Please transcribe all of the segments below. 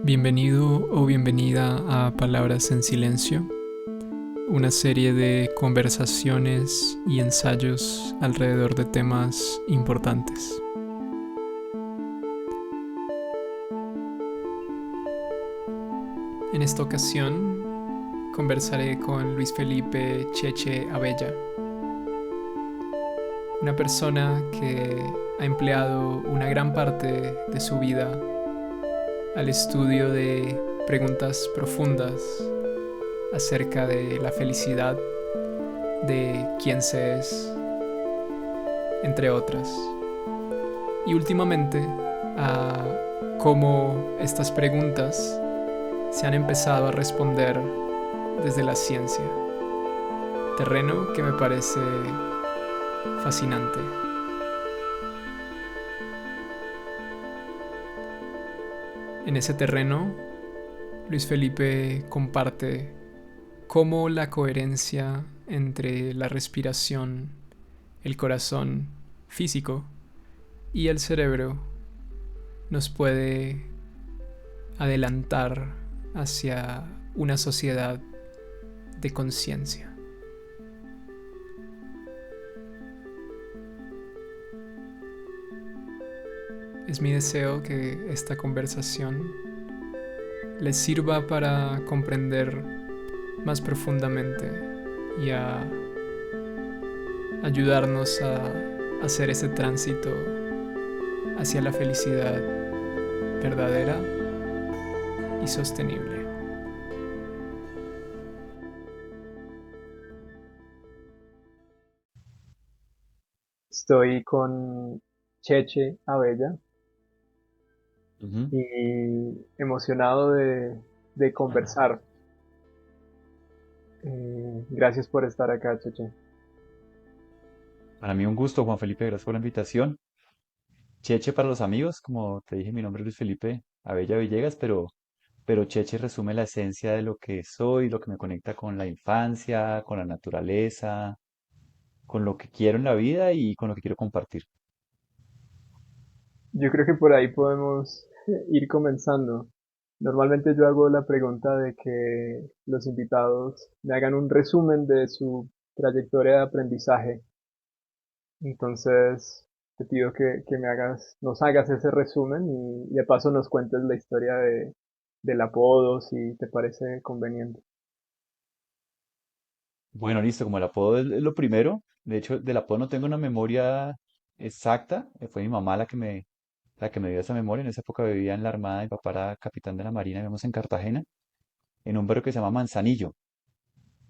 Bienvenido o bienvenida a Palabras en Silencio, una serie de conversaciones y ensayos alrededor de temas importantes. En esta ocasión conversaré con Luis Felipe Cheche Abella, una persona que ha empleado una gran parte de su vida al estudio de preguntas profundas acerca de la felicidad, de quién se es, entre otras. Y últimamente, a cómo estas preguntas se han empezado a responder desde la ciencia, terreno que me parece fascinante. En ese terreno, Luis Felipe comparte cómo la coherencia entre la respiración, el corazón físico y el cerebro nos puede adelantar hacia una sociedad de conciencia. Es mi deseo que esta conversación les sirva para comprender más profundamente y a ayudarnos a hacer ese tránsito hacia la felicidad verdadera y sostenible. Estoy con Cheche Abella Ujú. y emocionado de conversar. Gracias por estar acá, Cheche. Para mí un gusto, Juan Felipe, gracias por la invitación. Cheche para los amigos, como te dije, mi nombre es Luis Felipe Abella Villegas, pero Cheche resume la esencia de lo que soy, lo que me conecta con la infancia, con la naturaleza, con lo que quiero en la vida y con lo que quiero compartir. Yo creo que por ahí podemos ir comenzando. Normalmente yo hago la pregunta de que los invitados me hagan un resumen de su trayectoria de aprendizaje. Entonces, te pido que nos hagas ese resumen y de paso nos cuentes la historia del apodo, si te parece conveniente. Bueno, listo, como el apodo es lo primero, de hecho, del apodo no tengo una memoria exacta, fue mi mamá la que me dio esa memoria. En esa época vivía en la Armada, mi papá era capitán de la Marina, vivíamos en Cartagena, en un barrio que se llama Manzanillo.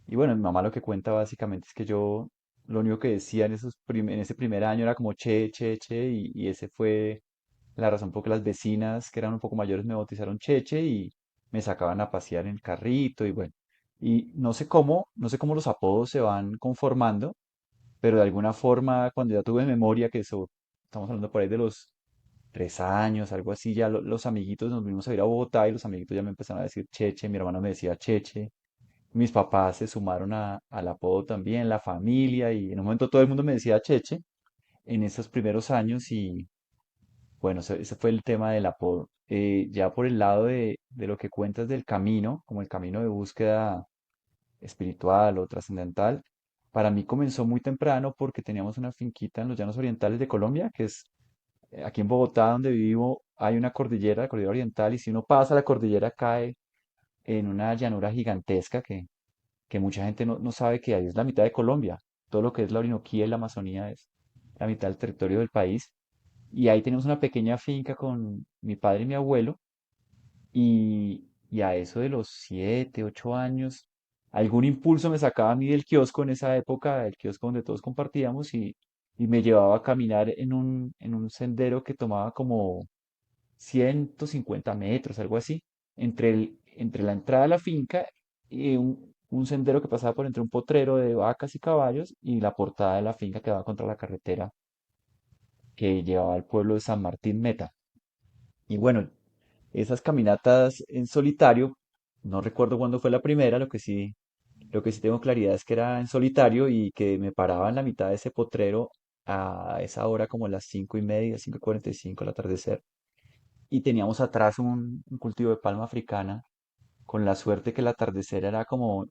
Y bueno, mi mamá lo que cuenta básicamente es que yo lo único que decía en ese primer año era como che, che, che, y ese fue la razón por que las vecinas que eran un poco mayores me bautizaron Cheche y me sacaban a pasear en el carrito y bueno, y no sé cómo los apodos se van conformando, pero de alguna forma cuando ya tuve memoria, que eso, estamos hablando por ahí de los 3 años, algo así, ya los amiguitos nos vinimos a ir a Bogotá y los amiguitos ya me empezaron a decir Cheche, mi hermano me decía Cheche. Mis papás se sumaron al apodo también, la familia, y en un momento todo el mundo me decía Cheche en esos primeros años y bueno, ese fue el tema del apodo. Ya por el lado de lo que cuentas del camino, como el camino de búsqueda espiritual o trascendental, para mí comenzó muy temprano porque teníamos una finquita en los Llanos Orientales de Colombia, que es aquí en Bogotá donde vivo, hay una cordillera, la cordillera oriental, y si uno pasa la cordillera cae en una llanura gigantesca que mucha gente no sabe que ahí es la mitad de Colombia. Todo lo que es la Orinoquía y la Amazonía es la mitad del territorio del país. Y ahí tenemos una pequeña finca con mi padre y mi abuelo. Y a eso de los 7, 8 años, algún impulso me sacaba a mí del kiosco en esa época, el kiosco donde todos compartíamos, y me llevaba a caminar en un sendero que tomaba como 150 metros, algo así, entre la entrada a la finca y un sendero que pasaba por entre un potrero de vacas y caballos y la portada de la finca que daba contra la carretera que llevaba al pueblo de San Martín Meta. Y bueno, esas caminatas en solitario, no recuerdo cuándo fue la primera, lo que sí tengo claridad es que era en solitario y que me paraba en la mitad de ese potrero a esa hora como las 5:30, 5:45 al atardecer y teníamos atrás un cultivo de palma africana, con la suerte que el atardecer era como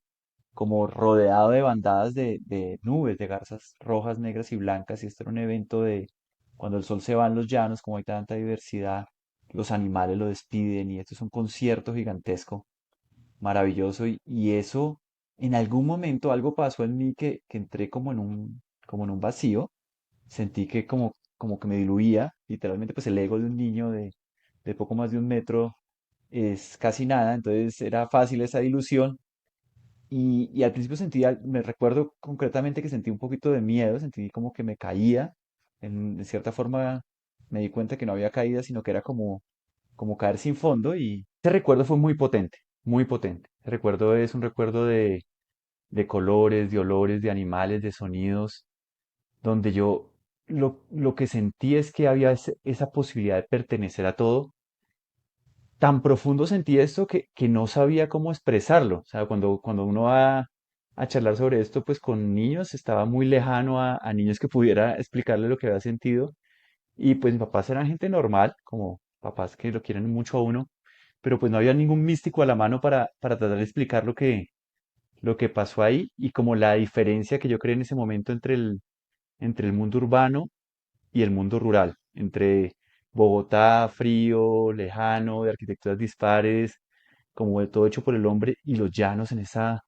rodeado de bandadas de nubes, de garzas rojas, negras y blancas, y esto era un evento de cuando el sol se va en los llanos, como hay tanta diversidad, los animales lo despiden, y esto es un concierto gigantesco, maravilloso, y eso, en algún momento algo pasó en mí que entré como en un vacío, sentí que como que me diluía, literalmente pues el ego de un niño de poco más de 1 metro es casi nada, entonces era fácil esa dilución y al principio me recuerdo concretamente que sentí un poquito de miedo, sentí como que me caía, de cierta forma me di cuenta que no había caída, sino que era como caer sin fondo y ese recuerdo fue muy potente, muy potente. Ese recuerdo es un recuerdo de colores, de olores, de animales, de sonidos, donde yo lo que sentí es que había esa posibilidad de pertenecer a todo. Tan profundo sentí esto que no sabía cómo expresarlo. O sea, cuando uno va a charlar sobre esto, pues con niños estaba muy lejano a niños que pudiera explicarle lo que había sentido. Y pues mis papás eran gente normal, como papás que lo quieren mucho a uno, pero pues no había ningún místico a la mano para tratar de explicar lo que pasó ahí y como la diferencia que yo creé en ese momento entre el mundo urbano y el mundo rural, entre Bogotá, frío, lejano, de arquitecturas dispares, como de todo hecho por el hombre, y los llanos en esa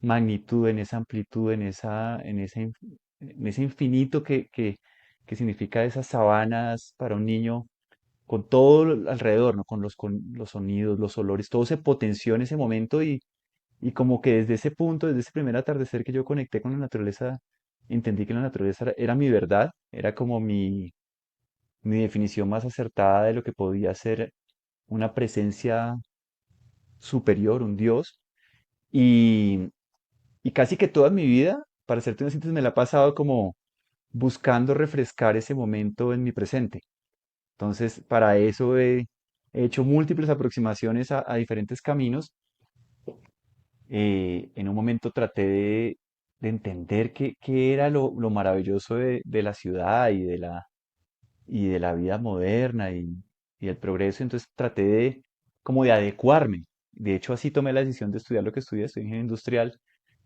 magnitud, en esa amplitud, en ese infinito que significa esas sabanas para un niño, con todo alrededor, ¿no? Con los sonidos, los olores, todo se potenció en ese momento y como que desde ese punto, desde ese primer atardecer que yo conecté con la naturaleza, entendí que la naturaleza era mi verdad, era como mi definición más acertada de lo que podía ser una presencia superior, un Dios, y, y casi que toda mi vida, para hacerte una síntesis, me la he pasado como buscando refrescar ese momento en mi presente. Entonces, para eso he hecho múltiples aproximaciones a diferentes caminos. En un momento traté de entender qué era lo maravilloso de la ciudad y de la vida moderna y el progreso, entonces traté como de adecuarme. De hecho, así tomé la decisión de estudiar lo que estudié ingeniería industrial,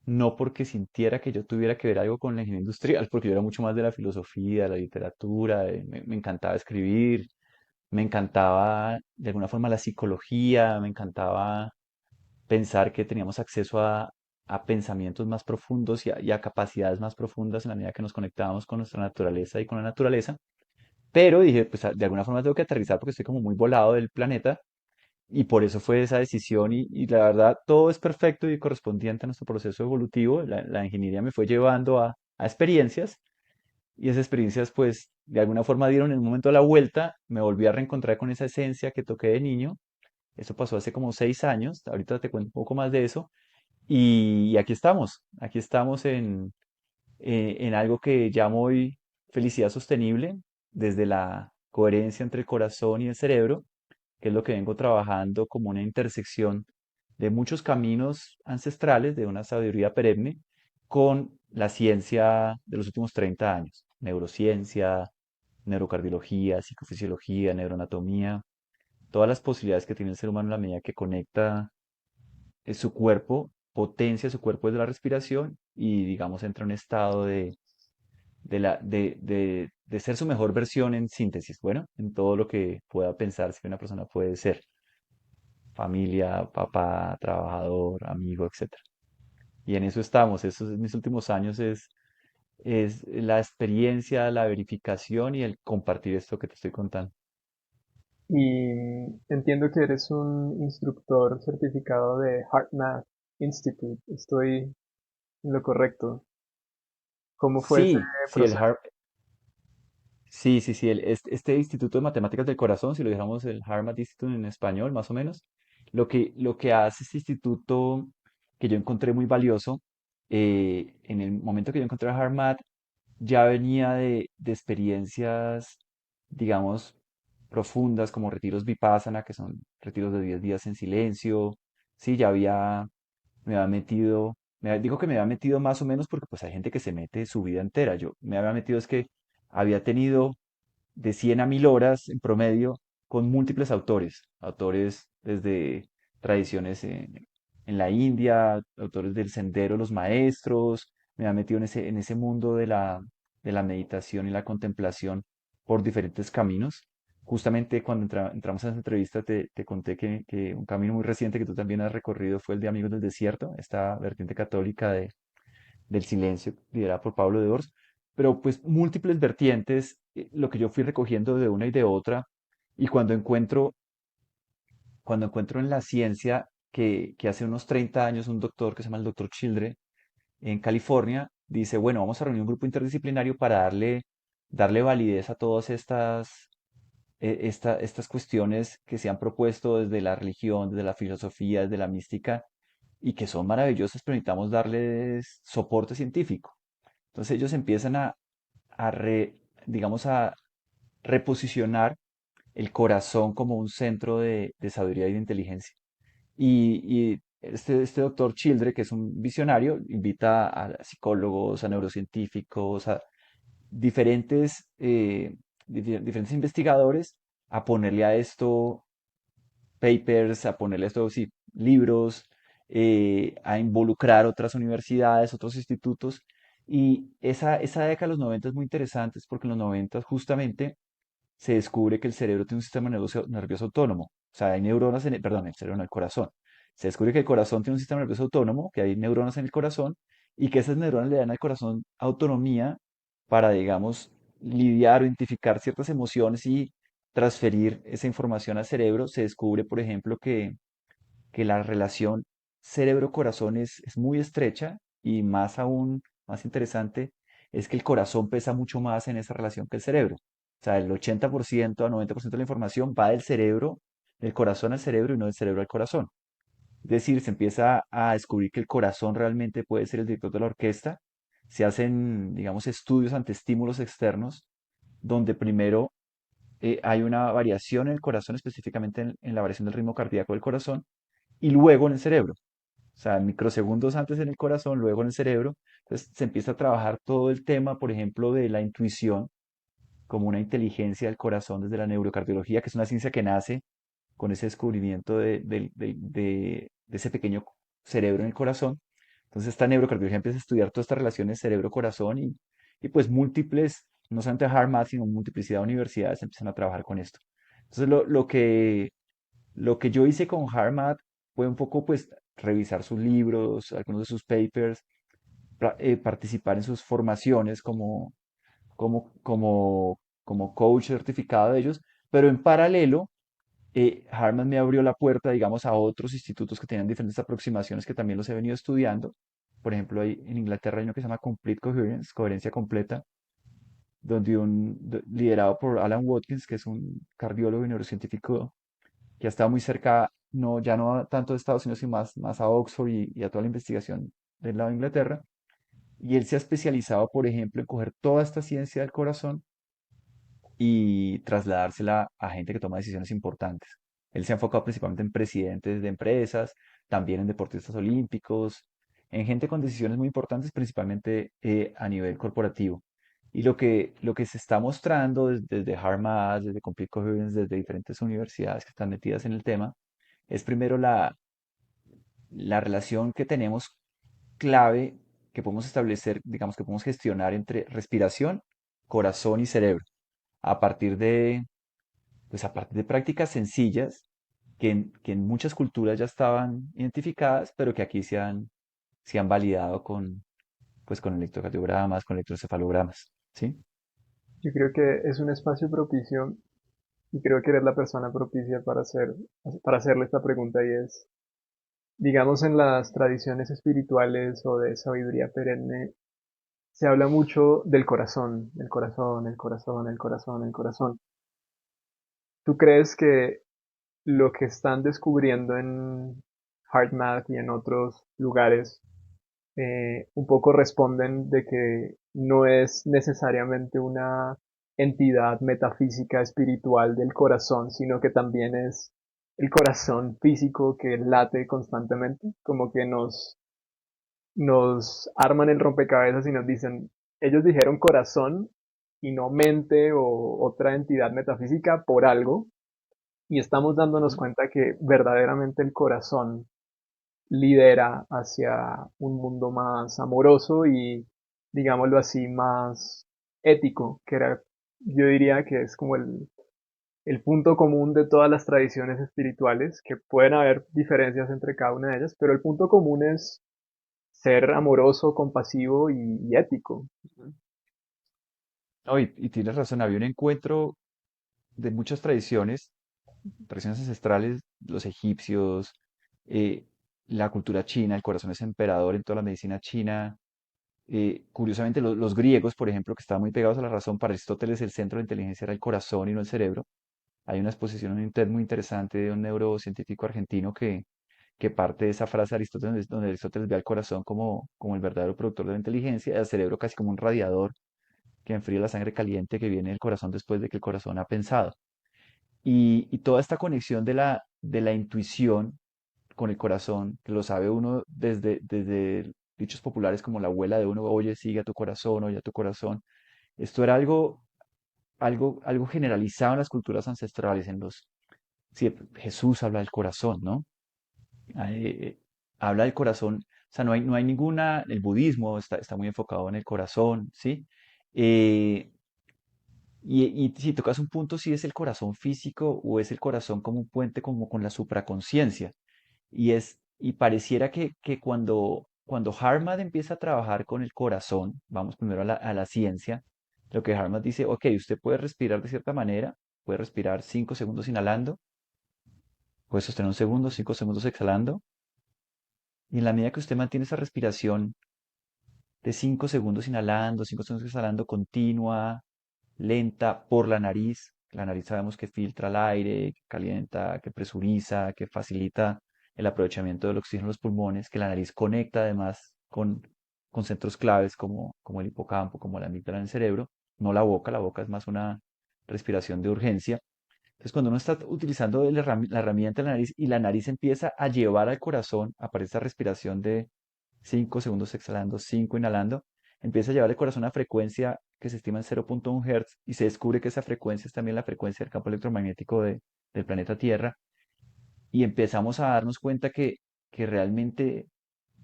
no porque sintiera que yo tuviera que ver algo con la ingeniería industrial, porque yo era mucho más de la filosofía, de la literatura, me encantaba escribir, me encantaba de alguna forma la psicología, me encantaba pensar que teníamos acceso a pensamientos más profundos y a capacidades más profundas en la medida que nos conectábamos con nuestra naturaleza y con la naturaleza. Pero dije, pues de alguna forma tengo que aterrizar porque estoy como muy volado del planeta y por eso fue esa decisión y la verdad todo es perfecto y correspondiente a nuestro proceso evolutivo. La ingeniería me fue llevando a experiencias y esas experiencias pues de alguna forma dieron en un momento la vuelta, me volví a reencontrar con esa esencia que toqué de niño. Eso pasó hace como 6 años, ahorita te cuento un poco más de eso y aquí estamos en algo que llamo hoy felicidad sostenible, desde la coherencia entre el corazón y el cerebro, que es lo que vengo trabajando como una intersección de muchos caminos ancestrales, de una sabiduría perenne, con la ciencia de los últimos 30 años, neurociencia, neurocardiología, psicofisiología, neuroanatomía, todas las posibilidades que tiene el ser humano en la medida que conecta su cuerpo, potencia su cuerpo desde la respiración y digamos entra en un estado de ser su mejor versión en síntesis, bueno, en todo lo que pueda pensarse que una persona puede ser, familia, papá, trabajador, amigo, etcétera. Y en eso estamos, esos en mis últimos años es la experiencia, la verificación y el compartir esto que te estoy contando. Y entiendo que eres un instructor certificado de HeartMath Institute. Estoy en lo correcto. ¿Cómo fue ese Sí, sí, proceso? sí, sí, sí, este Instituto de Matemáticas del Corazón, si lo dijéramos el Harvard Institute en español, más o menos, lo que hace este instituto que yo encontré muy valioso, en el momento que yo encontré a Harvard, ya venía de experiencias, digamos, profundas, como retiros Vipassana, que son retiros de 10 días en silencio, sí, me había metido, digo que me había metido más o menos porque pues hay gente que se mete su vida entera, yo me había metido es que había tenido de 100 a 1000 horas en promedio con múltiples autores, autores desde tradiciones en la India, autores del Sendero de los Maestros, me ha metido en ese mundo de la meditación y la contemplación por diferentes caminos. Justamente cuando entramos a esa entrevista te conté que un camino muy reciente que tú también has recorrido fue el de Amigos del Desierto, esta vertiente católica del silencio liderada por Pablo de Ors, pero pues múltiples vertientes, lo que yo fui recogiendo de una y de otra, y cuando encuentro en la ciencia que hace unos 30 años un doctor que se llama el doctor Childre en California dice, bueno, vamos a reunir un grupo interdisciplinario para darle validez a todas estas cuestiones que se han propuesto desde la religión, desde la filosofía, desde la mística, y que son maravillosas, pero necesitamos darles soporte científico. Entonces ellos empiezan a digamos, a reposicionar el corazón como un centro de sabiduría y de inteligencia. Y este doctor Childre, que es un visionario, invita a psicólogos, a neurocientíficos, a diferentes, diferentes investigadores a ponerle a esto papers, a ponerle a esto, sí, libros, a involucrar otras universidades, otros institutos. Y esa década de los 90 es muy interesante porque en los 90 justamente se descubre que el cerebro tiene un sistema nervioso autónomo. O sea, hay neuronas perdón, el cerebro no, el corazón. Se descubre que el corazón tiene un sistema nervioso autónomo, que hay neuronas en el corazón y que esas neuronas le dan al corazón autonomía para, digamos, lidiar o identificar ciertas emociones y transferir esa información al cerebro. Se descubre, por ejemplo, que la relación cerebro-corazón es muy estrecha y más aún, más interesante, es que el corazón pesa mucho más en esa relación que el cerebro. O sea, el 80% a 90% de la información va del cerebro, del corazón al cerebro y no del cerebro al corazón. Es decir, se empieza a descubrir que el corazón realmente puede ser el director de la orquesta. Se hacen, digamos, estudios ante estímulos externos, donde primero hay una variación en el corazón, específicamente en la variación del ritmo cardíaco del corazón, y luego en el cerebro. O sea, microsegundos antes en el corazón, luego en el cerebro. Entonces se empieza a trabajar todo el tema, por ejemplo, de la intuición como una inteligencia del corazón desde la neurocardiología, que es una ciencia que nace con ese descubrimiento de ese pequeño cerebro en el corazón. Entonces esta neurocardiología empieza a estudiar todas estas relaciones cerebro-corazón y pues múltiples, no solamente HeartMath, sino multiplicidad de universidades empiezan a trabajar con esto. Entonces lo que yo hice con HeartMath fue un poco pues revisar sus libros, algunos de sus papers, participar en sus formaciones como, como, como coach certificado de ellos, pero en paralelo, Harman me abrió la puerta, digamos, a otros institutos que tenían diferentes aproximaciones que también los he venido estudiando. Por ejemplo, en Inglaterra hay uno que se llama Complete Coherence, coherencia completa, donde liderado por Alan Watkins, que es un cardiólogo y neurocientífico que ha estado muy cerca, no, ya no tanto de Estados Unidos, sino más a Oxford y a toda la investigación del lado de Inglaterra. Y él se ha especializado, por ejemplo, en coger toda esta ciencia del corazón y trasladársela a gente que toma decisiones importantes. Él se ha enfocado principalmente en presidentes de empresas, también en deportistas olímpicos, en gente con decisiones muy importantes, principalmente a nivel corporativo. Y lo que se está mostrando desde Harvard, desde Complete Coherence, desde diferentes universidades que están metidas en el tema, es primero la relación que tenemos clave que podemos establecer, digamos que podemos gestionar entre respiración, corazón y cerebro a partir pues a partir de prácticas sencillas que en muchas culturas ya estaban identificadas, pero que aquí se han validado pues con electrocardiogramas, con electrocefalogramas, ¿sí? Yo creo que es un espacio propicio y creo que eres la persona propicia para hacerle esta pregunta y es, digamos, en las tradiciones espirituales o de sabiduría perenne, se habla mucho del corazón, el corazón, el corazón, el corazón, el corazón. ¿Tú crees que lo que están descubriendo en HeartMath y en otros lugares un poco responden de que no es necesariamente una entidad metafísica espiritual del corazón, sino que también es el corazón físico que late constantemente, como que nos arman el rompecabezas y nos dicen, ellos dijeron corazón y no mente o otra entidad metafísica por algo, y estamos dándonos Ujú. cuenta que verdaderamente el corazón lidera hacia un mundo más amoroso y, digámoslo así, más ético, que era, yo diría que es como el punto común de todas las tradiciones espirituales, que pueden haber diferencias entre cada una de ellas, pero el punto común es ser amoroso, compasivo y ético. No, y tienes razón, había un encuentro de muchas tradiciones, tradiciones ancestrales, los egipcios, eh, la cultura china, el corazón es emperador en toda la medicina china. Curiosamente, los griegos, por ejemplo, que estaban muy pegados a la razón, para Aristóteles el centro de la inteligencia era el corazón y no el cerebro. Hay una exposición en un TED muy interesante de un neurocientífico argentino que parte de esa frase de Aristóteles, donde Aristóteles ve al corazón como el verdadero productor de la inteligencia, y al cerebro casi como un radiador que enfría la sangre caliente que viene del corazón después de que el corazón ha pensado. Y toda esta conexión de la intuición con el corazón, que lo sabe uno desde dichos populares como la abuela de uno, oye, sigue a tu corazón, oye a tu corazón. Esto era algo generalizado en las culturas ancestrales, sí, Jesús habla del corazón, ¿no? Eh, Habla del corazón, o sea, no hay ninguna, el budismo está muy enfocado en el corazón, ¿sí? Eh, y si tocas un punto, si es el corazón físico o es el corazón como un puente como con la supraconciencia. Y pareciera que cuando Hartman empieza a trabajar con el corazón, vamos primero a la ciencia, lo que Hartman dice, ok, usted puede respirar de cierta manera, puede respirar 5 segundos inhalando, puede sostener un segundo, 5 segundos exhalando, y en la medida que usted mantiene esa respiración de 5 segundos inhalando, 5 segundos exhalando continua, lenta por la nariz sabemos que filtra el aire, que calienta, que presuriza, que facilita el aprovechamiento del oxígeno en los pulmones, que la nariz conecta además con centros claves como el hipocampo, como la amígdala en el cerebro, no la boca es más una respiración de urgencia. Entonces, cuando uno está utilizando la herramienta de la nariz y la nariz empieza a llevar al corazón, aparece esa respiración de 5 segundos exhalando, 5 inhalando, empieza a llevar el corazón a una frecuencia que se estima en 0.1 Hz y se descubre que esa frecuencia es también la frecuencia del campo electromagnético del planeta Tierra y empezamos a darnos cuenta que realmente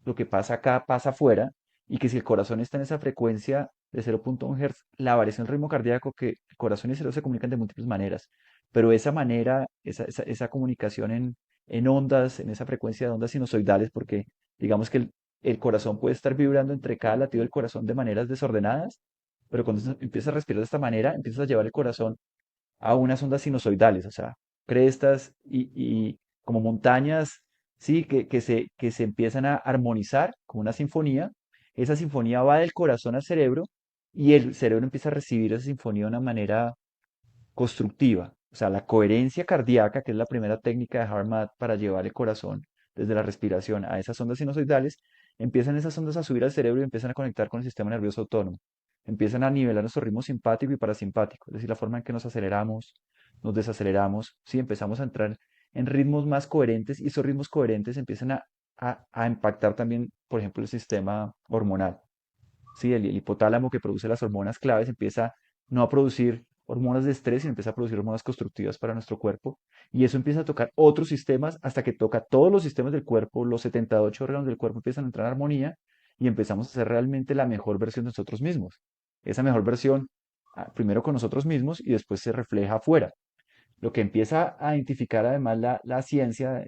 lo que pasa acá pasa afuera y que si el corazón está en esa frecuencia de 0.1 Hz, la variación del ritmo cardíaco, que el corazón y el cerebro se comunican de múltiples maneras, pero esa manera, esa comunicación en ondas, en esa frecuencia de ondas sinusoidales, porque digamos que el corazón puede estar vibrando entre cada latido del corazón de maneras desordenadas, pero cuando empiezas a respirar de esta manera, empiezas a llevar el corazón a unas ondas sinusoidales, o sea, crestas y como montañas, sí, que se empiezan a armonizar como una sinfonía. Esa sinfonía va del corazón al cerebro y el cerebro empieza a recibir esa sinfonía de una manera constructiva. O sea, la coherencia cardíaca, que es la primera técnica de HeartMath para llevar el corazón desde la respiración a esas ondas sinusoidales, empiezan esas ondas a subir al cerebro y empiezan a conectar con el sistema nervioso autónomo. Empiezan a nivelar nuestro ritmo simpático y parasimpático, es decir, la forma en que nos aceleramos, nos desaceleramos, sí, empezamos a entrar en ritmos más coherentes y esos ritmos coherentes empiezan a impactar también, por ejemplo, el sistema hormonal. Sí, el hipotálamo que produce las hormonas claves empieza no a producir hormonas de estrés, sino empieza a producir hormonas constructivas para nuestro cuerpo. Y eso empieza a tocar otros sistemas hasta que toca todos los sistemas del cuerpo, los 78 órganos del cuerpo empiezan a entrar en armonía y empezamos a ser realmente la mejor versión de nosotros mismos. Esa mejor versión, primero con nosotros mismos y después se refleja afuera. Lo que empieza a identificar además la ciencia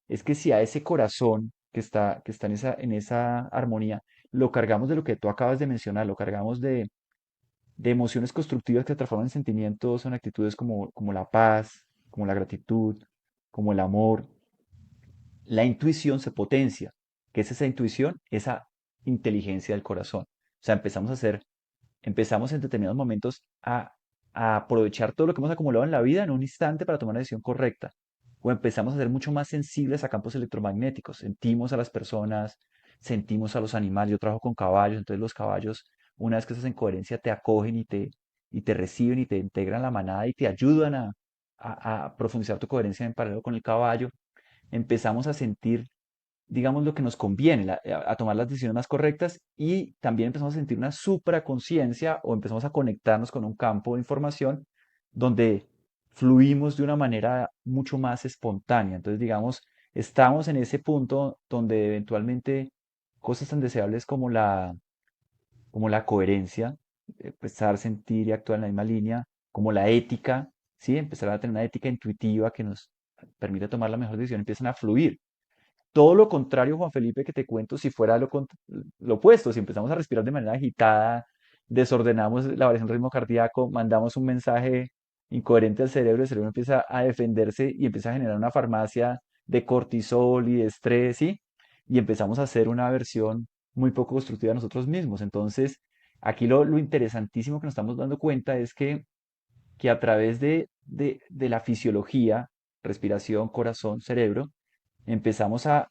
es que si a ese corazón que está en esa armonía, lo cargamos de lo que tú acabas de mencionar, lo cargamos de emociones constructivas que se transforman en sentimientos, en actitudes como la paz, como la gratitud, como el amor, la intuición se potencia. ¿Qué es esa intuición? Esa inteligencia del corazón. O sea, empezamos en determinados momentos a aprovechar todo lo que hemos acumulado en la vida en un instante para tomar una decisión correcta. O empezamos a ser mucho más sensibles a campos electromagnéticos. Sentimos a las personas, sentimos a los animales. Yo trabajo con caballos, entonces los caballos, una vez que estás en coherencia, te acogen y te reciben y te integran a la manada y te ayudan a profundizar tu coherencia en paralelo con el caballo. Empezamos a sentir digamos, lo que nos conviene, a tomar las decisiones más correctas y también empezamos a sentir una supraconciencia o empezamos a conectarnos con un campo de información donde fluimos de una manera mucho más espontánea. Entonces, digamos, estamos en ese punto donde eventualmente cosas tan deseables como la coherencia, empezar a sentir y actuar en la misma línea, como la ética, ¿sí? Empezar a tener una ética intuitiva que nos permite tomar la mejor decisión, empiezan a fluir. Todo lo contrario, Juan Felipe, que te cuento, si fuera lo opuesto, si empezamos a respirar de manera agitada, desordenamos la variación del ritmo cardíaco, mandamos un mensaje incoherente al cerebro, el cerebro empieza a defenderse y empieza a generar una farmacia de cortisol y de estrés, ¿sí? Y empezamos a hacer una versión muy poco constructiva de nosotros mismos. Entonces, aquí lo interesantísimo que nos estamos dando cuenta es que a través de la fisiología, respiración, corazón, cerebro, empezamos a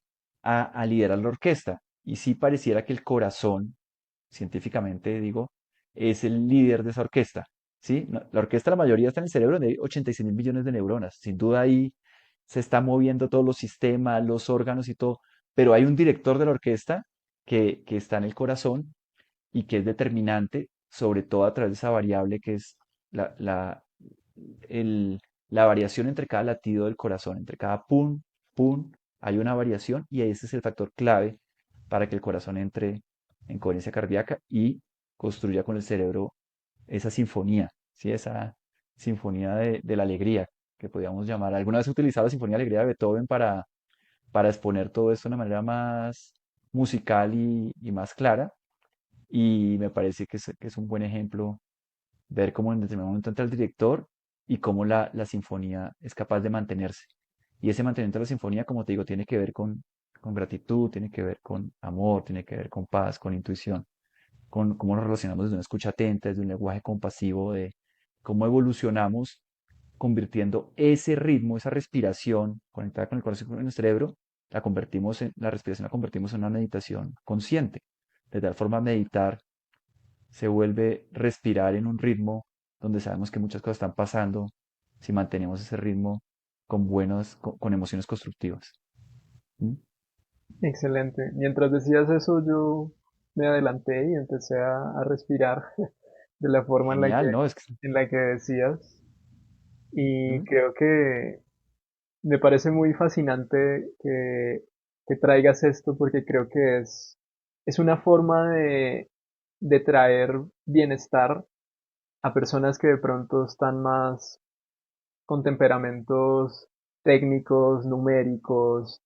liderar la orquesta. Y sí pareciera que el corazón, científicamente digo, es el líder de esa orquesta. ¿Sí? La orquesta, la mayoría está en el cerebro, donde hay 86 mil millones de neuronas. Sin duda ahí se están moviendo todos los sistemas, los órganos y todo. Pero hay un director de la orquesta que está en el corazón y que es determinante, sobre todo a través de esa variable que es la, la, el- la variación entre cada latido del corazón, entre cada pum, pum, hay una variación y ese es el factor clave para que el corazón entre en coherencia cardíaca y construya con el cerebro esa sinfonía, ¿sí? Esa sinfonía de la alegría, que podríamos llamar. Alguna vez he utilizado la sinfonía de alegría de Beethoven para exponer todo esto de una manera más musical y más clara, y me parece que es un buen ejemplo ver cómo en determinado momento entra el director y cómo la sinfonía es capaz de mantenerse. Y ese mantenimiento de la sinfonía, como te digo, tiene que ver con gratitud, tiene que ver con amor, tiene que ver con paz, con intuición, con cómo nos relacionamos desde una escucha atenta, desde un lenguaje compasivo, de cómo evolucionamos convirtiendo ese ritmo, esa respiración conectada con el corazón y con el cerebro, la respiración la convertimos en una meditación consciente. De tal forma, meditar se vuelve respirar en un ritmo donde sabemos que muchas cosas están pasando si mantenemos ese ritmo con emociones constructivas. ¿Mm? Excelente. Mientras decías eso, yo me adelanté y empecé a respirar de la forma Genial, ¿no? Es que, en la que decías. Y ¿mm? creo que me parece muy fascinante que traigas esto porque creo que es una forma de traer bienestar a personas que de pronto están más con temperamentos técnicos, numéricos,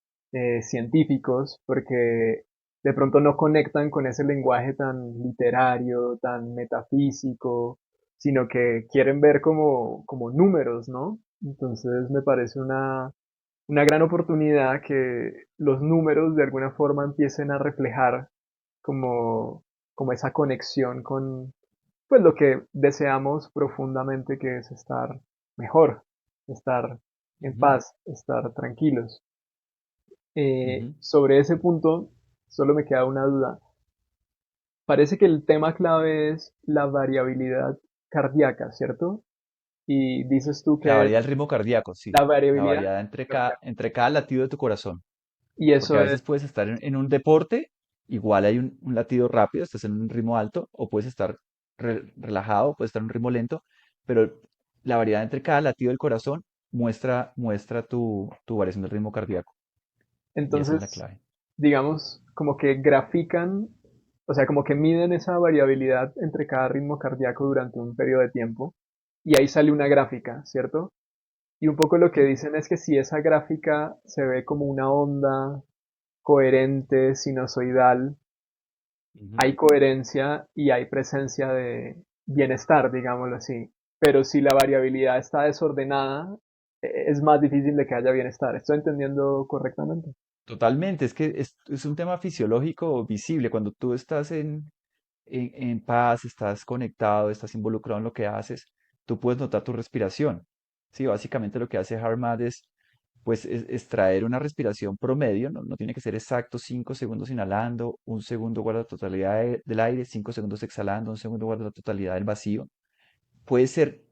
científicos, porque de pronto no conectan con ese lenguaje tan literario, tan metafísico, sino que quieren ver como números, ¿no? Entonces me parece una gran oportunidad que los números de alguna forma empiecen a reflejar como, como esa conexión con pues lo que deseamos profundamente, que es estar mejor, estar en Ujú, paz, estar tranquilos. ujú. Sobre ese punto, solo me queda una duda. Parece que el tema clave es la variabilidad cardíaca, ¿cierto? Y dices tú La que variedad del ritmo cardíaco, sí. la La variabilidad variedad entre cardíaca. entre cada latido de tu corazón. Y Porque eso a es, veces puedes estar en un deporte, igual hay un latido rápido, estás en un ritmo alto, o puedes estar relajado, puedes estar en un ritmo lento, pero la variedad entre cada latido del corazón muestra tu variación del ritmo cardíaco. Y esa es la entonces, clave. digamos, como que grafican, o sea, como que miden esa variabilidad entre cada ritmo cardíaco durante un periodo de tiempo. Y ahí sale una gráfica, ¿cierto? Y un poco lo que Ujú, dicen es que si esa gráfica se ve como una onda coherente, sinusoidal, ujú. hay coherencia y hay presencia de bienestar, digámoslo así. Pero si la variabilidad está desordenada, es más difícil de que haya bienestar. ¿Estoy entendiendo correctamente? Totalmente, es que es un tema fisiológico visible. Cuando tú estás en paz, estás conectado, estás involucrado en lo que haces, tú puedes notar tu respiración. Sí, básicamente lo que hace HeartMath es, pues, extraer una respiración promedio, no tiene que ser exacto, 5 segundos inhalando, un segundo guarda la totalidad del aire, 5 segundos exhalando, un segundo guarda la totalidad del vacío. Puede ser,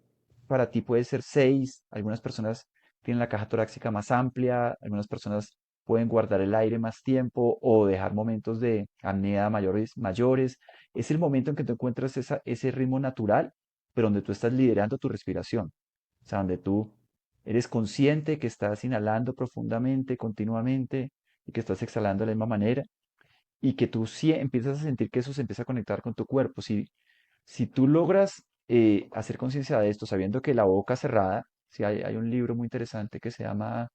para ti puede ser 6. Algunas personas tienen la caja torácica más amplia, algunas personas pueden guardar el aire más tiempo o dejar momentos de apnea mayores. Es el momento en que tú encuentras ese ritmo natural, pero donde tú estás liderando tu respiración. O sea, donde tú Eres consciente que estás inhalando profundamente, continuamente, y que estás exhalando de la misma manera, y que tú sí empiezas a sentir que eso se empieza a conectar con tu cuerpo. Si tú logras hacer conciencia de esto, sabiendo que la boca cerrada, si hay un libro muy interesante que se llama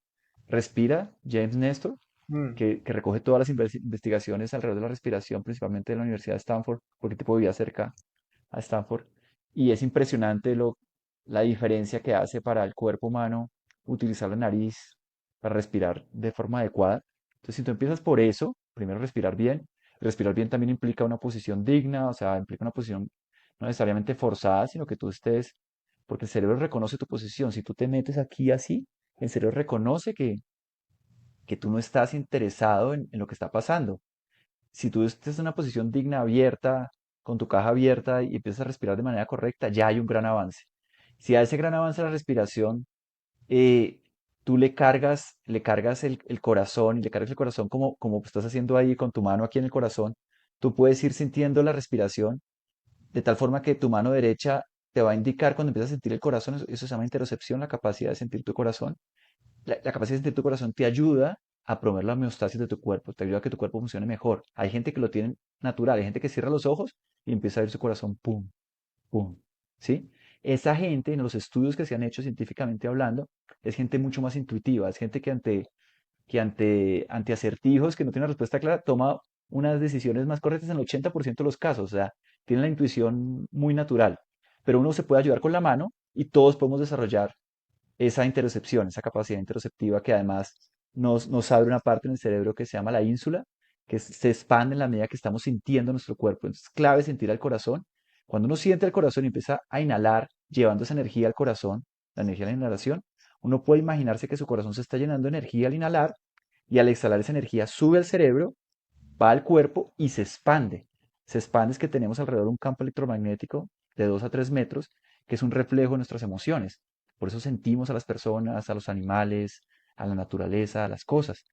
Respira, James Nestor, Mm, que recoge todas las investigaciones alrededor de la respiración, principalmente de la Universidad de Stanford, porque tipo vivía cerca a Stanford, y es impresionante la diferencia que hace para el cuerpo humano utilizar la nariz para respirar de forma adecuada. Entonces, si tú empiezas por eso, primero respirar bien también implica una posición digna, o sea, implica una posición no necesariamente forzada, sino que tú estés, porque el cerebro reconoce tu posición. Si tú te metes aquí así, el cerebro reconoce que tú no estás interesado en lo que está pasando. Si tú estás en una posición digna, abierta, con tu caja abierta y empiezas a respirar de manera correcta, ya hay un gran avance. Si a ese gran avance de la respiración, eh, tú le cargas el corazón y le cargas el corazón como estás haciendo ahí con tu mano aquí en el corazón, tú puedes ir sintiendo la respiración de tal forma que tu mano derecha te va a indicar cuando empiezas a sentir el corazón, eso se llama interocepción, la capacidad de sentir tu corazón. La capacidad de sentir tu corazón te ayuda a promover la homeostasis de tu cuerpo, te ayuda a que tu cuerpo funcione mejor. Hay gente que lo tiene natural, hay gente que cierra los ojos y empieza a ver su corazón, pum, pum, ¿sí? Esa gente, en los estudios que se han hecho científicamente hablando, es gente mucho más intuitiva, es gente que ante acertijos que no tienen respuesta clara, toma unas decisiones más correctas en el 80% de los casos, o sea, tiene la intuición muy natural. Pero uno se puede ayudar con la mano y todos podemos desarrollar esa interocepción, esa capacidad interoceptiva que además nos abre una parte en el cerebro que se llama la ínsula, que se expande en la medida que estamos sintiendo nuestro cuerpo. Entonces es clave sentir al corazón. Cuando uno siente el corazón y empieza a inhalar, llevando esa energía al corazón, la energía de la inhalación, uno puede imaginarse que su corazón se está llenando de energía al inhalar y al exhalar esa energía sube al cerebro, va al cuerpo y se expande. Se expande es que tenemos alrededor un campo electromagnético de 2 a 3 metros, que es un reflejo de nuestras emociones. Por eso sentimos a las personas, a los animales, a la naturaleza, a las cosas.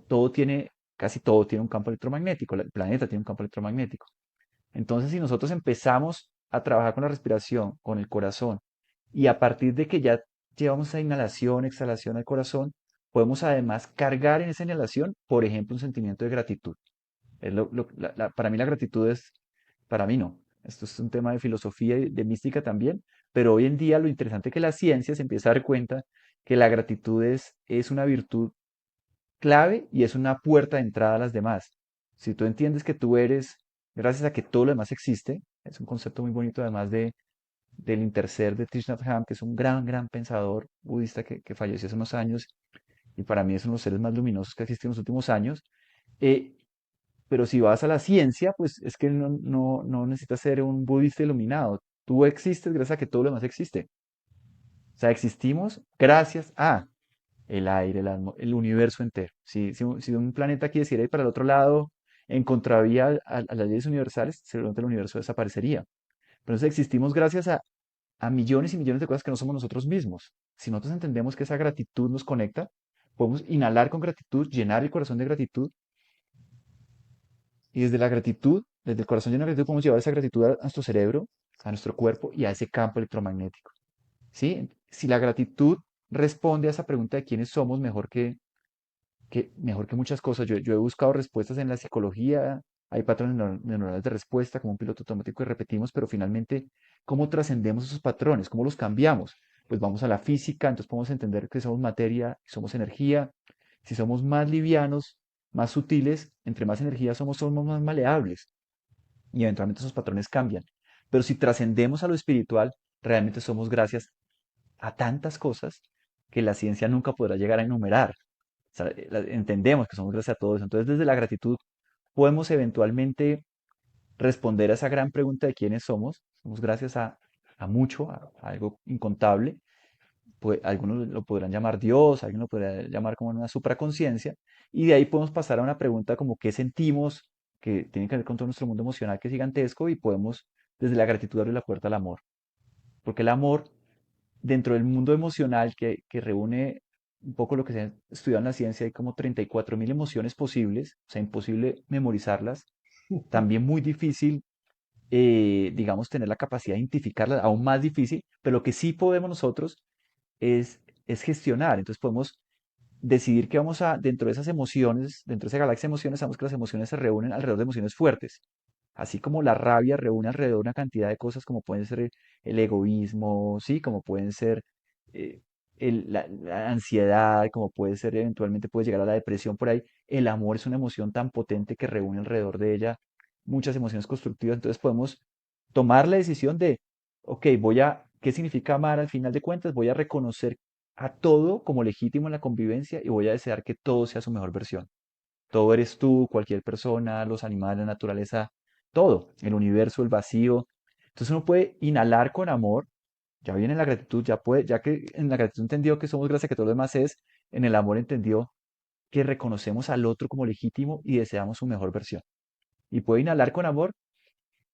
Todo tiene, casi todo tiene un campo electromagnético. El planeta tiene un campo electromagnético. Entonces, si nosotros empezamos a trabajar con la respiración, con el corazón, y a partir de que ya llevamos esa inhalación, exhalación al corazón, podemos además cargar en esa inhalación, por ejemplo, un sentimiento de gratitud. Para mí la gratitud es, para mí no. Esto es un tema de filosofía y de mística también, pero hoy en día lo interesante es que la ciencia se empieza a dar cuenta que la gratitud es una virtud clave y es una puerta de entrada a las demás. Si tú entiendes que tú eres, gracias a que todo lo demás existe, es un concepto muy bonito además del interser de Thich Nhat Hanh, que es un gran, gran pensador budista que falleció hace unos años y para mí es uno de los seres más luminosos que ha existido en los últimos años. eh, pero si vas a la ciencia, pues es que no necesitas ser un budista iluminado. Tú existes gracias a que todo lo demás existe. O sea, existimos gracias a el aire, el universo entero. Si un planeta quisiera ir para el otro lado en contravía a las leyes universales, seguramente el universo desaparecería. Entonces existimos gracias a millones y millones de cosas que no somos nosotros mismos. Si nosotros entendemos que esa gratitud nos conecta, podemos inhalar con gratitud, llenar el corazón de gratitud. Y desde la gratitud, desde el corazón lleno de gratitud, podemos llevar esa gratitud a nuestro cerebro, a nuestro cuerpo y a ese campo electromagnético. ¿Sí? Si la gratitud responde a esa pregunta de quiénes somos mejor que muchas cosas, yo he buscado respuestas en la psicología, hay patrones neuronales de respuesta como un piloto automático y repetimos, pero finalmente, ¿cómo trascendemos esos patrones? ¿Cómo los cambiamos? Pues vamos a la física, entonces podemos entender que somos materia, que somos energía. Si somos más livianos, más sutiles, entre más energía somos más maleables y eventualmente esos patrones cambian. Pero si trascendemos a lo espiritual, realmente somos gracias a tantas cosas que la ciencia nunca podrá llegar a enumerar. O sea, entendemos que somos gracias a todo eso. Entonces, desde la gratitud podemos eventualmente responder a esa gran pregunta de quiénes somos. Somos gracias a mucho, a algo incontable. Pues, algunos lo podrán llamar Dios, alguien lo podrá llamar como una supraconciencia, y de ahí podemos pasar a una pregunta como qué sentimos, que tiene que ver con todo nuestro mundo emocional que es gigantesco, y podemos desde la gratitud abrir la puerta al amor. Porque el amor, dentro del mundo emocional que reúne un poco lo que se ha estudiado en la ciencia, hay como 34.000 emociones posibles, o sea, imposible memorizarlas, también muy difícil, digamos, tener la capacidad de identificarlas, aún más difícil, pero lo que sí podemos nosotros es es gestionar. Entonces podemos decidir que vamos a, dentro de esas emociones, dentro de esa galaxia de emociones, sabemos que las emociones se reúnen alrededor de emociones fuertes. Así como la rabia reúne alrededor una cantidad de cosas como pueden ser el egoísmo, sí, como pueden ser eh, la ansiedad, como puede ser eventualmente puede llegar a la depresión por ahí. El amor es una emoción tan potente que reúne alrededor de ella muchas emociones constructivas. Entonces podemos tomar la decisión de, ok, ¿qué significa amar al final de cuentas? Voy a reconocer a todo como legítimo en la convivencia y voy a desear que todo sea su mejor versión. Todo eres tú, cualquier persona, los animales, la naturaleza, todo, el universo, el vacío. Entonces uno puede inhalar con amor, ya viene la gratitud, ya que en la gratitud entendió que somos gracia, que todo lo demás es, en el amor entendió que reconocemos al otro como legítimo y deseamos su mejor versión. Y puede inhalar con amor,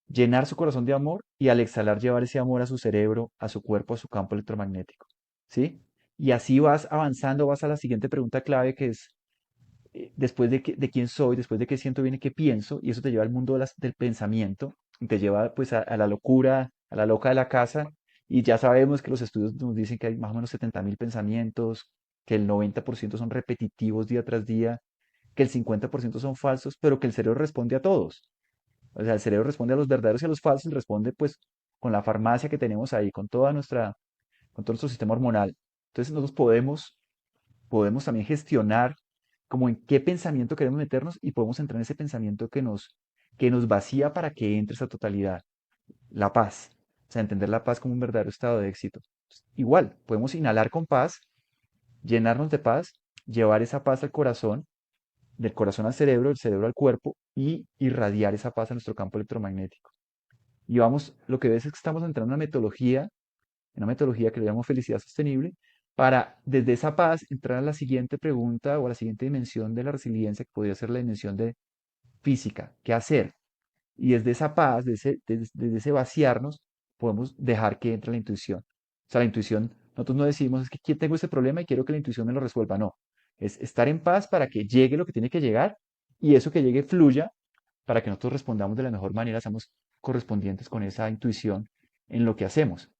llenar su corazón de amor y al exhalar llevar ese amor a su cerebro, a su cuerpo, a su campo electromagnético. ¿Sí? Y así vas avanzando, vas a la siguiente pregunta clave que es, después de quién soy, después de qué siento, viene qué pienso, y eso te lleva al mundo del pensamiento, y te lleva pues a la locura, a la loca de la casa, y ya sabemos que los estudios nos dicen que hay más o menos 70.000 pensamientos, que el 90% son repetitivos día tras día, que el 50% son falsos, pero que el cerebro responde a todos. O sea, el cerebro responde a los verdaderos y a los falsos, y responde pues con la farmacia que tenemos ahí, con todo nuestro sistema hormonal. Entonces nosotros podemos también gestionar como en qué pensamiento queremos meternos y podemos entrar en ese pensamiento que nos vacía para que entre esa totalidad, la paz. O sea, entender la paz como un verdadero estado de éxito. Igual, podemos inhalar con paz, llenarnos de paz, llevar esa paz al corazón, del corazón al cerebro, del cerebro al cuerpo y irradiar esa paz a nuestro campo electromagnético. Y vamos, lo que ves es que estamos entrando en una metodología que le llamo felicidad sostenible, para desde esa paz entrar a la siguiente pregunta o a la siguiente dimensión de la resiliencia, que podría ser la dimensión de física, qué hacer. Y desde esa paz, desde ese vaciarnos, podemos dejar que entre la intuición. O sea, la intuición, nosotros no decimos, es que aquí tengo este problema y quiero que la intuición me lo resuelva. No, es estar en paz para que llegue lo que tiene que llegar y eso que llegue fluya para que nosotros respondamos de la mejor manera, seamos correspondientes con esa intuición en lo que hacemos.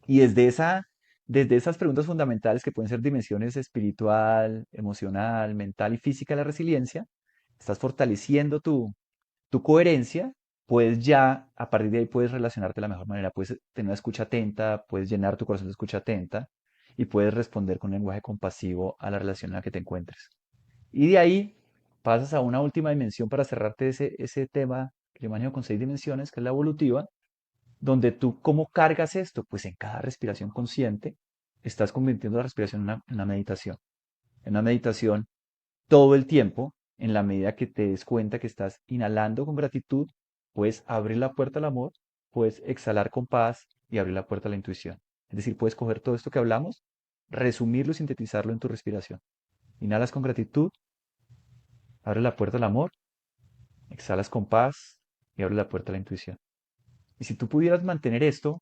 Y desde esas preguntas fundamentales que pueden ser dimensiones espiritual, emocional, mental y física de la resiliencia, estás fortaleciendo tu coherencia, puedes ya, a partir de ahí puedes relacionarte de la mejor manera, puedes tener una escucha atenta, puedes llenar tu corazón de escucha atenta y puedes responder con un lenguaje compasivo a la relación en la que te encuentres. Y de ahí pasas a una última dimensión para cerrarte ese tema que yo manejo con 6 dimensiones, que es la evolutiva, donde tú, ¿cómo cargas esto? Pues en cada respiración consciente estás convirtiendo la respiración en una meditación. En una meditación todo el tiempo, en la medida que te des cuenta que estás inhalando con gratitud, puedes abrir la puerta al amor, puedes exhalar con paz y abrir la puerta a la intuición. Es decir, puedes coger todo esto que hablamos, resumirlo y sintetizarlo en tu respiración. Inhalas con gratitud, abres la puerta al amor, exhalas con paz y abres la puerta a la intuición. Y si tú pudieras mantener esto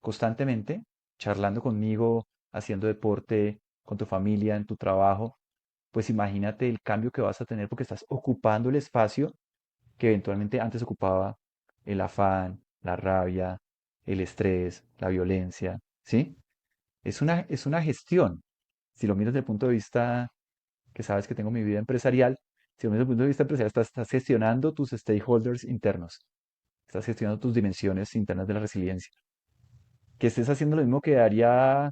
constantemente, charlando conmigo, haciendo deporte, con tu familia, en tu trabajo, pues imagínate el cambio que vas a tener porque estás ocupando el espacio que eventualmente antes ocupaba el afán, la rabia, el estrés, la violencia, ¿sí? Es una gestión. Si lo miras desde el punto de vista que sabes que tengo mi vida empresarial, si lo miras desde el punto de vista empresarial, estás gestionando tus stakeholders internos, estás gestionando tus dimensiones internas de la resiliencia. Que estés haciendo lo mismo que haría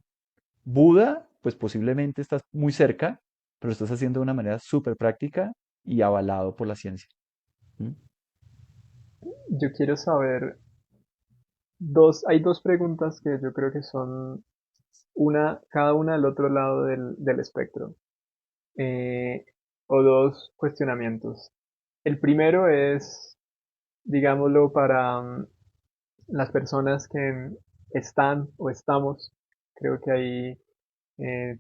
Buda, pues posiblemente estás muy cerca, pero lo estás haciendo de una manera súper práctica y avalado por la ciencia. ¿Mm? Yo quiero saber hay dos preguntas que yo creo que son cada una al otro lado del espectro, eh, o dos cuestionamientos. El primero es, digámoslo, para las personas que están o estamos, creo que ahí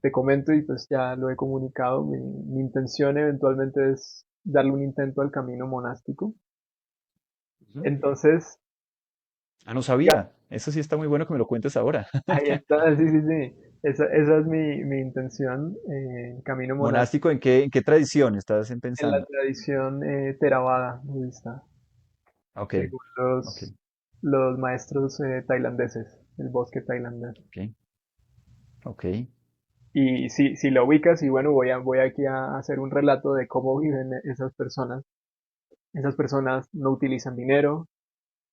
te comento y pues ya lo he comunicado, mi intención eventualmente es darle un intento al camino monástico. Ujú. Entonces, Ah, no ya, sabía. Eso sí está muy bueno que me lo cuentes ahora. ahí está, sí, sí, sí. Esa es mi intención, camino monástico Monástico, ¿en qué tradición estás en la pensando? tradición Theravada budista, Ok, según ok, los maestros tailandeses, el bosque tailandés. ok, ok. Y si la ubicas, y bueno, voy aquí a hacer un relato de cómo viven esas personas. Esas personas no utilizan dinero,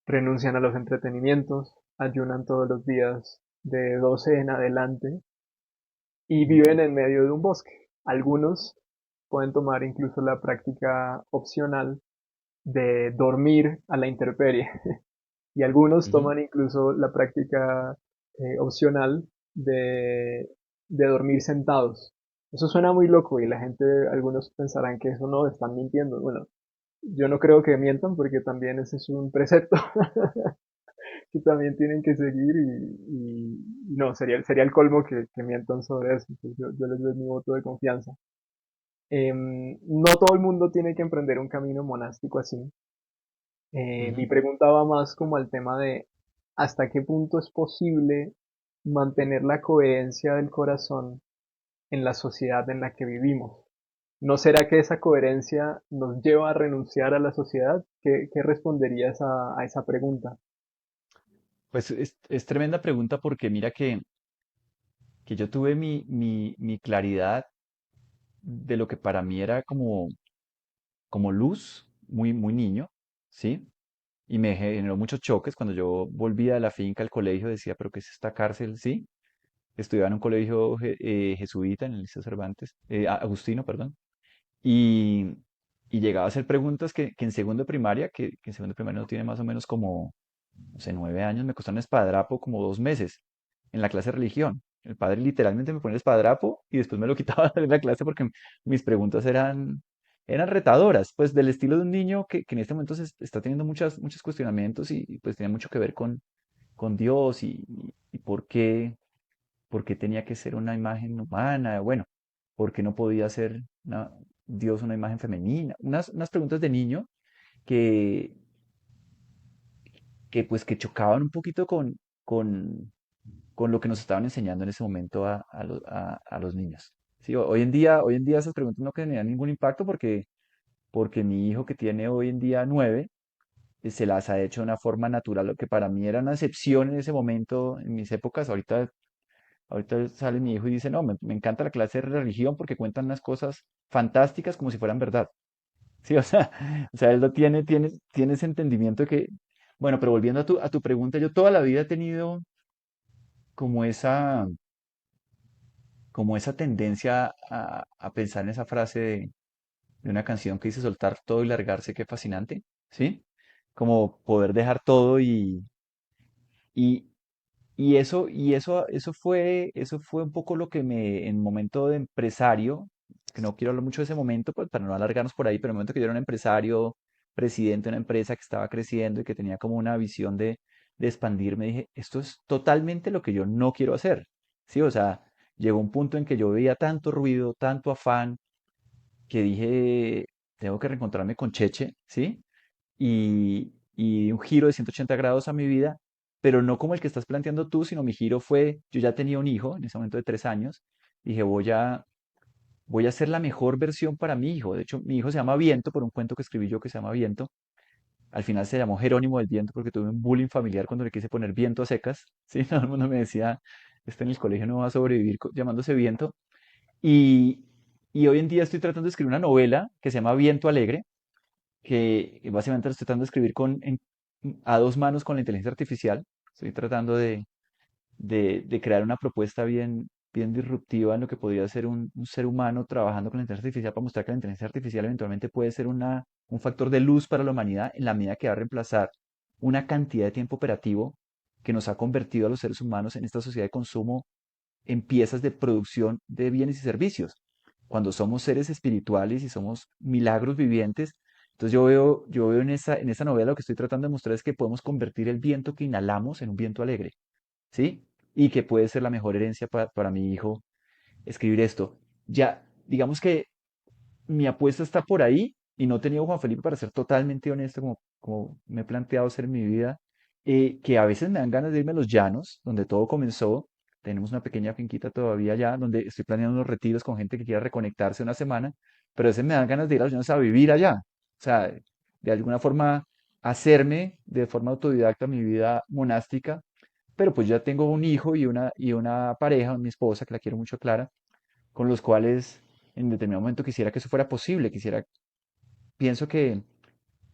renuncian a los entretenimientos, ayunan todos los días de 12 en adelante y viven en medio de un bosque. Algunos pueden tomar incluso la práctica opcional de dormir a la intemperie y algunos Ujú. toman incluso la práctica opcional de dormir sentados. Eso suena muy loco y la gente, algunos pensarán que eso no, están mintiendo. Bueno, yo no creo que mientan porque también ese es un precepto que también tienen que seguir y no, sería el colmo que mientan sobre eso. Entonces yo les doy mi voto de confianza. No todo el mundo tiene que emprender un camino monástico así. Mi Ujú. pregunta va más como al tema de hasta qué punto es posible mantener la coherencia del corazón en la sociedad en la que vivimos. ¿No será que esa coherencia nos lleva a renunciar a la sociedad? ¿Qué responderías a esa pregunta? Pues es tremenda pregunta porque mira que yo tuve mi claridad de lo que para mí era como luz, muy niño, ¿sí? Y me generó muchos choques cuando yo volvía de la finca al colegio, decía, pero ¿qué es esta cárcel? ¿Sí? Estudiaba en un colegio jesuita, en el Liceo Cervantes, Agustino, perdón, y, y llegaba a hacer preguntas que en segundo de primaria, que en segundo de primaria no tiene más o menos como, no sé, 9 años, me costó un espadrapo como 2 meses en la clase de religión. El padre literalmente me ponía el espadrapo y después me lo quitaba de la clase porque mis preguntas eran retadoras, pues del estilo de un niño que en este momento está teniendo muchos cuestionamientos y, pues tenía mucho que ver con Dios y por qué tenía que ser una imagen humana, bueno, por qué no podía ser Dios una imagen femenina, unas preguntas de niño que, que chocaban un poquito con, con lo que nos estaban enseñando en ese momento a los niños. Sí, hoy en día esas preguntas no generan ningún impacto porque mi hijo que tiene hoy en día 9, se las ha hecho de una forma natural, lo que para mí era una excepción en ese momento, en mis épocas. Ahorita sale mi hijo y dice, no, me encanta la clase de religión porque cuentan unas cosas fantásticas como si fueran verdad. Sí, o sea, él lo tiene ese entendimiento de que, bueno, pero volviendo a tu pregunta, yo toda la vida he tenido como esa, como esa tendencia a pensar en esa frase de una canción que dice soltar todo y largarse, qué fascinante, ¿sí? Como poder dejar todo y, eso fue un poco lo que en momento de empresario, que no quiero hablar mucho de ese momento, pues, para no alargarnos por ahí, pero en el momento que yo era un empresario, presidente de una empresa que estaba creciendo y que tenía como una visión de expandirme, dije, esto es totalmente lo que yo no quiero hacer, ¿sí? O sea, llegó un punto en que yo veía tanto ruido, tanto afán, que dije, tengo que reencontrarme con Cheche, ¿sí? Y un giro de 180 grados a mi vida, pero no como el que estás planteando tú, sino mi giro fue, yo ya tenía un hijo en ese momento de 3 años, dije, voy a ser la mejor versión para mi hijo. De hecho, mi hijo se llama Viento por un cuento que escribí yo que se llama Viento. Al final se llamó Jerónimo del Viento porque tuve un bullying familiar cuando le quise poner Viento a secas, ¿sí? Todo el mundo me decía, este en el colegio no va a sobrevivir llamándose Viento. Y, y hoy en día estoy tratando de escribir una novela que se llama Viento Alegre, que básicamente lo estoy tratando de escribir a dos manos con la inteligencia artificial. Estoy tratando de crear una propuesta bien disruptiva en lo que podría ser un ser humano trabajando con la inteligencia artificial para mostrar que la inteligencia artificial eventualmente puede ser un factor de luz para la humanidad en la medida que va a reemplazar una cantidad de tiempo operativo que nos ha convertido a los seres humanos en esta sociedad de consumo en piezas de producción de bienes y servicios, cuando somos seres espirituales y somos milagros vivientes. Entonces yo veo en esa novela lo que estoy tratando de mostrar es que podemos convertir el viento que inhalamos en un viento alegre, ¿sí? Y que puede ser la mejor herencia para mi hijo escribir esto. Ya, digamos que mi apuesta está por ahí y no he tenido Juan Felipe, para ser totalmente honesto, como me he planteado hacer en mi vida, que a veces me dan ganas de irme a los llanos, donde todo comenzó. Tenemos una pequeña finquita todavía allá, donde estoy planeando unos retiros con gente que quiera reconectarse una semana, pero a veces me dan ganas de ir a los llanos a vivir allá. O sea, de alguna forma hacerme de forma autodidacta mi vida monástica, pero pues ya tengo un hijo y una pareja, mi esposa, que la quiero mucho, Clara, con los cuales en determinado momento quisiera que eso fuera posible, pienso que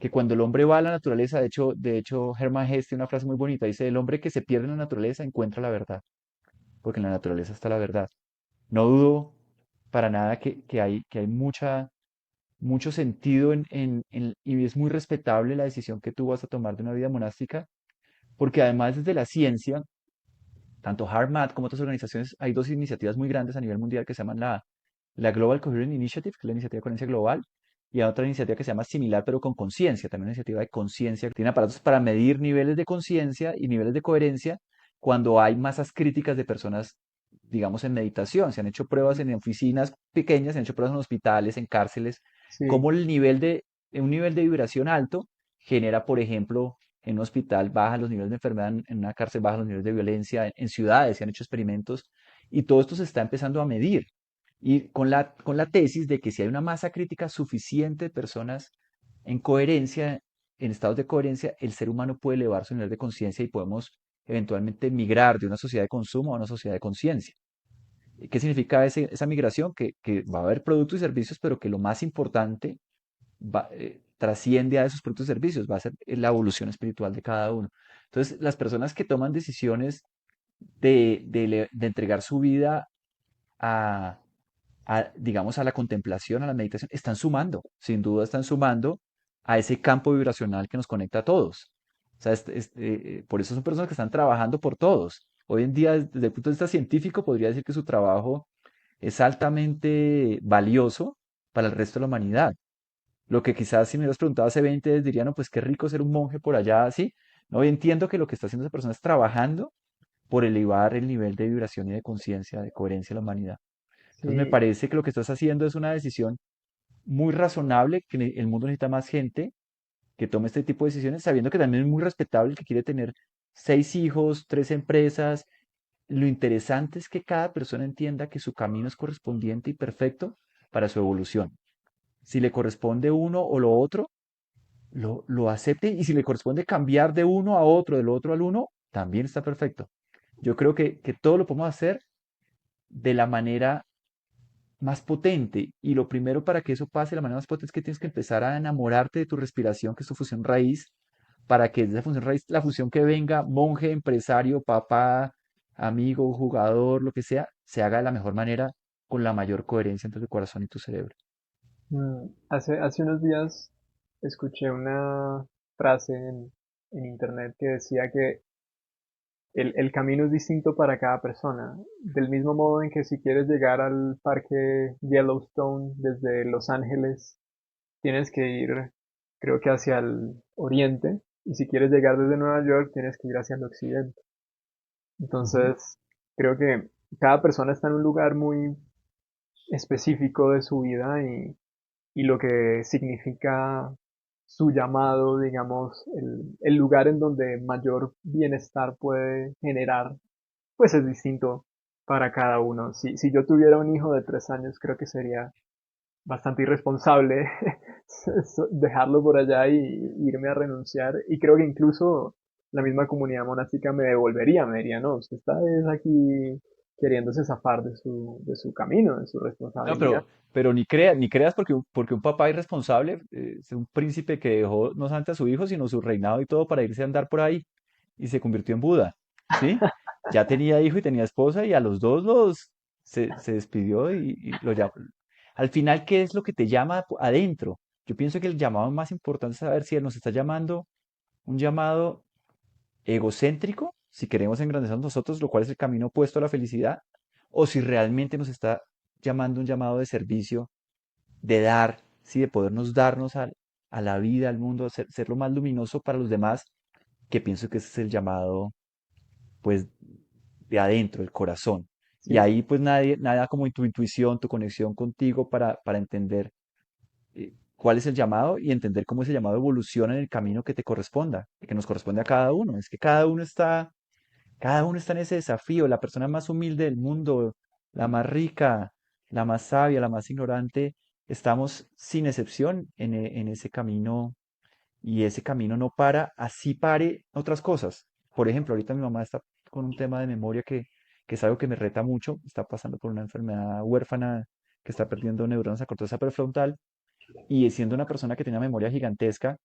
cuando el hombre va a la naturaleza, de hecho, Hermann Hesse tiene una frase muy bonita, dice, el hombre que se pierde en la naturaleza encuentra la verdad, porque en la naturaleza está la verdad. No dudo para nada que hay mucho sentido y es muy respetable la decisión que tú vas a tomar de una vida monástica, porque además desde la ciencia, tanto HeartMath como otras organizaciones, hay dos iniciativas muy grandes a nivel mundial que se llaman la Global Coherence Initiative, que es la iniciativa de coherencia global, y hay otra iniciativa que se llama similar pero con conciencia, también una iniciativa de conciencia, que tiene aparatos para medir niveles de conciencia y niveles de coherencia cuando hay masas críticas de personas, digamos, en meditación. Se han hecho pruebas Ujú. en oficinas pequeñas, se han hecho pruebas en hospitales, en cárceles, Sí, cómo un nivel de vibración alto genera, por ejemplo, en un hospital baja los niveles de enfermedad, en una cárcel baja los niveles de violencia, en ciudades se han hecho experimentos y todo esto se está empezando a medir. Y con la tesis de que si hay una masa crítica suficiente de personas en coherencia, en estados de coherencia, el ser humano puede elevar su nivel de conciencia y podemos eventualmente migrar de una sociedad de consumo a una sociedad de conciencia. ¿Qué significa esa migración? Que va a haber productos y servicios, pero que lo más importante trasciende a esos productos y servicios, va a ser la evolución espiritual de cada uno. Entonces, las personas que toman decisiones de entregar su vida a, digamos, a la contemplación, a la meditación, están sumando, sin duda están sumando a ese campo vibracional que nos conecta a todos. O sea, por eso son personas que están trabajando por todos. Hoy en día, desde el punto de vista científico, podría decir que su trabajo es altamente valioso para el resto de la humanidad. Lo que quizás si me hubieras preguntado hace 20 diría, no, pues qué rico ser un monje por allá, así. No, y entiendo que lo que está haciendo esa persona es trabajando por elevar el nivel de vibración y de conciencia, de coherencia de la humanidad. Entonces me sí, parece que lo que estás haciendo es una decisión muy razonable, que el mundo necesita más gente que tome este tipo de decisiones, sabiendo que también es muy respetable el que quiere tener 6 hijos, 3 empresas. Lo interesante es que cada persona entienda que su camino es correspondiente y perfecto para su evolución. Si le corresponde uno o lo otro, lo acepte, y si le corresponde cambiar de uno a otro, del otro al uno, también está perfecto. Yo creo que todo lo podemos hacer de la manera más potente. Y lo primero para que eso pase, la manera más potente es que tienes que empezar a enamorarte de tu respiración, que es tu función raíz, para que de esa función raíz, la función que venga, monje, empresario, papá, amigo, jugador, lo que sea, se haga de la mejor manera, con la mayor coherencia entre tu corazón y tu cerebro. Hace unos días escuché una frase en internet que decía que el camino es distinto para cada persona. Del mismo modo en que si quieres llegar al parque Yellowstone desde Los Ángeles, tienes que ir, creo que hacia el oriente, y si quieres llegar desde Nueva York, tienes que ir hacia el occidente. Ujú. Entonces, creo que cada persona está en un lugar muy específico de su vida y lo que significa su llamado, digamos, el lugar en donde mayor bienestar puede generar, pues es distinto para cada uno. Si yo tuviera un hijo de 3 años, creo que sería bastante irresponsable dejarlo por allá y irme a renunciar. Y creo que incluso la misma comunidad monástica me devolvería, me diría, no, usted está es aquí queriéndose zafar de su camino, de su No, responsabilidad. pero ni creas porque un papá irresponsable es un príncipe que dejó no solamente a su hijo, sino su reinado y todo para irse a andar por ahí y se convirtió en Buda, ¿sí? Ya tenía hijo y tenía esposa y a los dos se despidió y lo llamó. Al final, ¿qué es lo que te llama adentro? Yo pienso que el llamado más importante es saber si él nos está llamando un llamado egocéntrico, si queremos engrandecernos nosotros, lo cual es el camino opuesto a la felicidad, o si realmente nos está llamando un llamado de servicio, de dar, sí, de podernos darnos a la vida, al mundo, ser lo más luminoso para los demás, que pienso que ese es el llamado, pues, de adentro, el corazón. Y Sí, ahí, pues, nada como tu intuición, tu conexión contigo para entender cuál es el llamado y entender cómo ese llamado evoluciona en el camino que te corresponda, que nos corresponde a cada uno. Es que cada uno está en ese desafío, la persona más humilde del mundo, la más rica, la más sabia, la más ignorante, estamos sin excepción en ese camino, y ese camino no para, así pare otras cosas. Por ejemplo, ahorita mi mamá está con un tema de memoria que es algo que me reta mucho, está pasando por una enfermedad huérfana que está perdiendo neuronas a corteza prefrontal y siendo una persona que tiene una memoria gigantesca,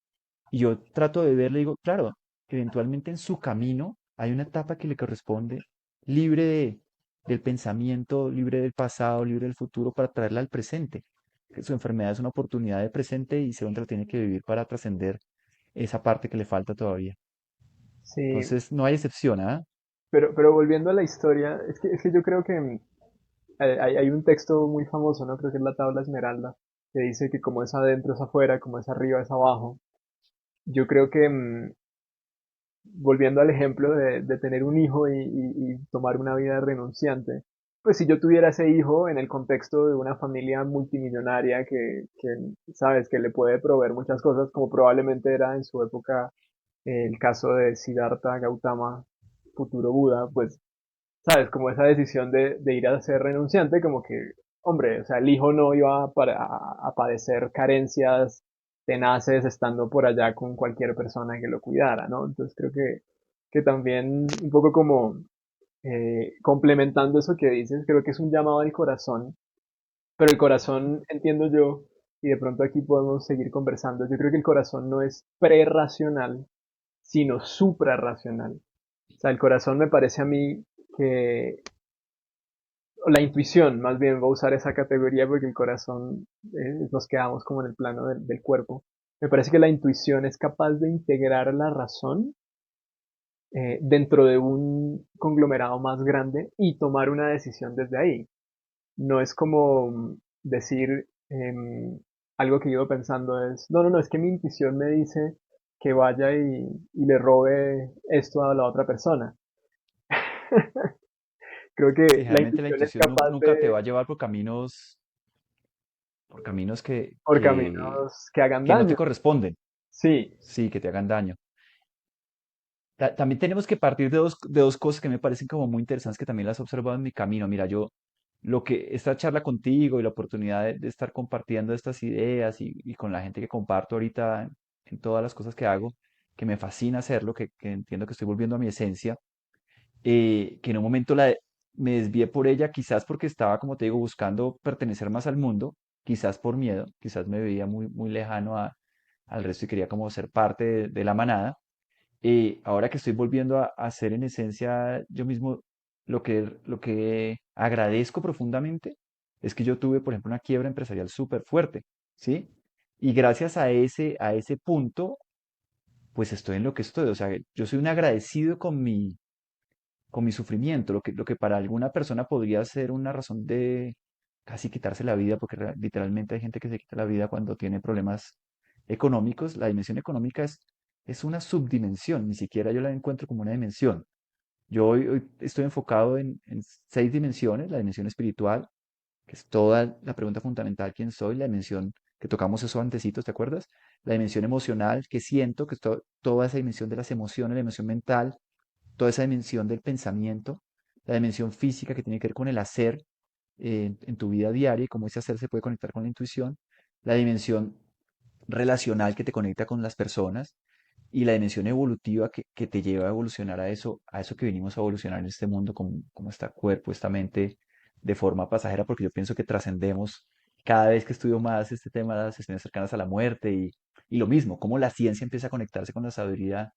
y yo trato de verle y digo, claro, eventualmente en su camino hay una etapa que le corresponde libre del pensamiento, libre del pasado, libre del futuro, para traerla al presente. Que su enfermedad es una oportunidad de presente y según la tiene que vivir para trascender esa parte que le falta todavía. Sí, Entonces, no hay excepción, ¿ah? pero volviendo a la historia, es que yo creo que hay un texto muy famoso, ¿no? Creo que es la tabla esmeralda, que dice que como es adentro es afuera, como es arriba es abajo. Yo creo que volviendo al ejemplo de tener un hijo y tomar una vida renunciante, pues si yo tuviera ese hijo en el contexto de una familia multimillonaria sabes, que le puede proveer muchas cosas, como probablemente era en su época el caso de Siddhartha Gautama, futuro Buda, pues, sabes, como esa decisión de ir a ser renunciante, como que, hombre, o sea, el hijo no iba a padecer carencias tenaces estando por allá con cualquier persona que lo cuidara, ¿no? Entonces creo que también un poco como complementando eso que dices, creo que es un llamado al corazón, pero el corazón, entiendo yo, y de pronto aquí podemos seguir conversando, yo creo que el corazón no es prerracional, sino suprarracional. O sea, el corazón me parece a mí que, o la intuición, más bien, voy a usar esa categoría porque el corazón nos quedamos como en el plano del cuerpo. Me parece que la intuición es capaz de integrar la razón dentro de un conglomerado más grande y tomar una decisión desde ahí. No es como decir algo que yo iba pensando es, no, no, no, es que mi intuición me dice que vaya y le robe esto a la otra persona. Creo Sí, que la generalmente la intuición es intuición capaz nunca te de, va a llevar por caminos por caminos que hagan que no te daño. corresponden, Sí, sí, que te hagan daño. También tenemos que partir de dos cosas que me parecen como muy interesantes que también las he observado en mi camino. Mira, yo lo que esta charla contigo y la oportunidad de estar compartiendo estas ideas y con la gente que comparto ahorita en todas las cosas que hago, que me fascina hacerlo, que entiendo que estoy volviendo a mi esencia, que en un momento me desvié por ella, quizás porque estaba, como te digo, buscando pertenecer más al mundo, quizás por miedo, quizás me veía muy, muy lejano al resto y quería como ser parte de la manada. Ahora que estoy volviendo a ser en esencia yo mismo, lo que agradezco profundamente es que yo tuve, por ejemplo, una quiebra empresarial súper fuerte, ¿sí? Y gracias a ese punto, pues estoy en lo que estoy. O sea, yo soy un agradecido con mi sufrimiento, lo que para alguna persona podría ser una razón de casi quitarse la vida, porque literalmente hay gente que se quita la vida cuando tiene problemas económicos. La dimensión económica es una subdimensión, ni siquiera yo la encuentro como una dimensión. Yo hoy estoy enfocado en 6 dimensiones: la dimensión espiritual, que es toda la pregunta fundamental, ¿quién soy? La dimensión que tocamos eso antecitos, ¿te acuerdas? La dimensión emocional, que siento, que es toda esa dimensión de las emociones, la dimensión mental, toda esa dimensión del pensamiento, la dimensión física que tiene que ver con el hacer en tu vida diaria y cómo ese hacer se puede conectar con la intuición, la dimensión relacional que te conecta con las personas y la dimensión evolutiva que te lleva a evolucionar a eso que vinimos a evolucionar en este mundo como este cuerpo, esta mente de forma pasajera, porque yo pienso que trascendemos cada vez que estudio más este tema de las sesiones cercanas a la muerte y lo mismo, cómo la ciencia empieza a conectarse con la sabiduría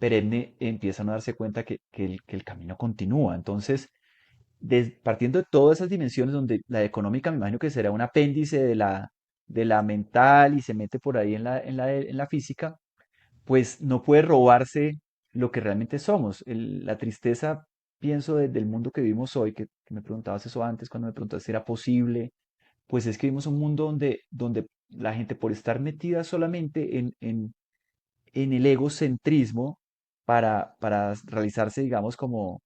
perenne, empiezan a darse cuenta que el camino continúa. Entonces, partiendo de todas esas dimensiones donde la económica me imagino que será un apéndice de la mental y se mete por ahí en la física, pues no puede robarse lo que realmente somos. La tristeza, pienso, del mundo que vivimos hoy, que me preguntabas eso antes, cuando me preguntaste si era posible, pues es que vivimos un mundo donde la gente por estar metida solamente en el egocentrismo para realizarse, digamos, como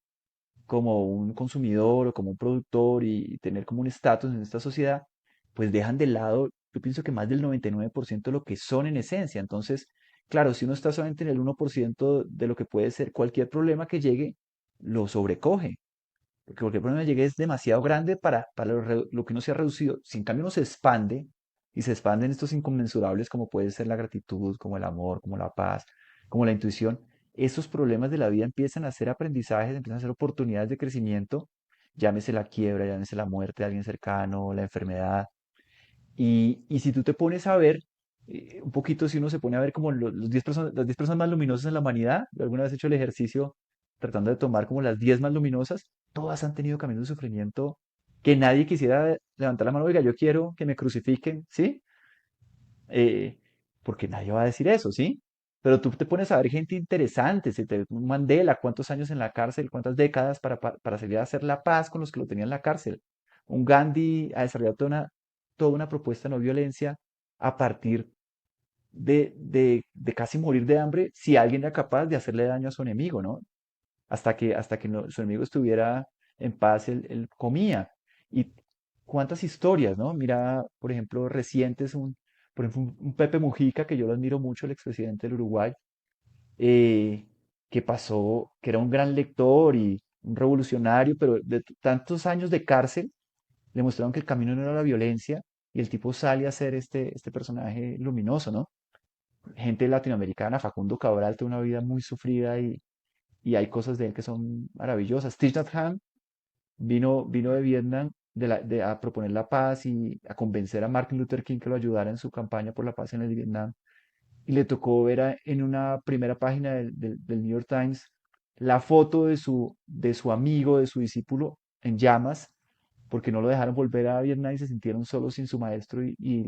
un consumidor o como un productor y tener como un estatus en esta sociedad, pues dejan de lado, yo pienso que más del 99% de lo que son en esencia. Entonces, claro, si uno está solamente en el 1% de lo que puede ser cualquier problema que llegue, lo sobrecoge. Porque cualquier problema que llegue es demasiado grande para lo que uno se ha reducido. Si en cambio uno se expande y se expanden estos inconmensurables como puede ser la gratitud, como el amor, como la paz, como la intuición, esos problemas de la vida empiezan a ser aprendizajes, empiezan a ser oportunidades de crecimiento, llámese la quiebra, llámese la muerte de alguien cercano, la enfermedad. Y si tú te pones a ver, un poquito, si uno se pone a ver como los 10 personas, las 10 personas más luminosas en la humanidad, yo alguna vez he hecho el ejercicio tratando de tomar como las 10 más luminosas, todas han tenido caminos de sufrimiento que nadie quisiera levantar la mano, oiga, yo quiero que me crucifiquen, ¿sí? eh, Porque nadie va a decir eso, ¿sí? Pero tú te pones a ver gente interesante, un Mandela, cuántos años en la cárcel, cuántas décadas para salir a hacer la paz con los que lo tenían en la cárcel. Un Gandhi ha desarrollado toda una propuesta de no violencia a partir de casi morir de hambre si alguien era capaz de hacerle daño a su enemigo, ¿no? Hasta que su enemigo estuviera en paz, él comía. Y cuántas historias, ¿no? Mira, por ejemplo, recientes, por ejemplo, un Pepe Mujica, que yo lo admiro mucho, el expresidente del Uruguay, eh, que pasó, que era un gran lector y un revolucionario, pero de tantos años de cárcel, le mostraron que el camino no era la violencia, y el tipo sale a ser este personaje luminoso, ¿no? Gente latinoamericana, Facundo Cabral, tuvo una vida muy sufrida y hay cosas de él que son maravillosas. Thich Nhat Hanh vino de Vietnam a proponer la paz y a convencer a Martin Luther King que lo ayudara en su campaña por la paz en el Vietnam. Y le tocó ver en una primera página del New York Times la foto de su amigo, de su discípulo en llamas, porque no lo dejaron volver a Vietnam y se sintieron solos sin su maestro. Y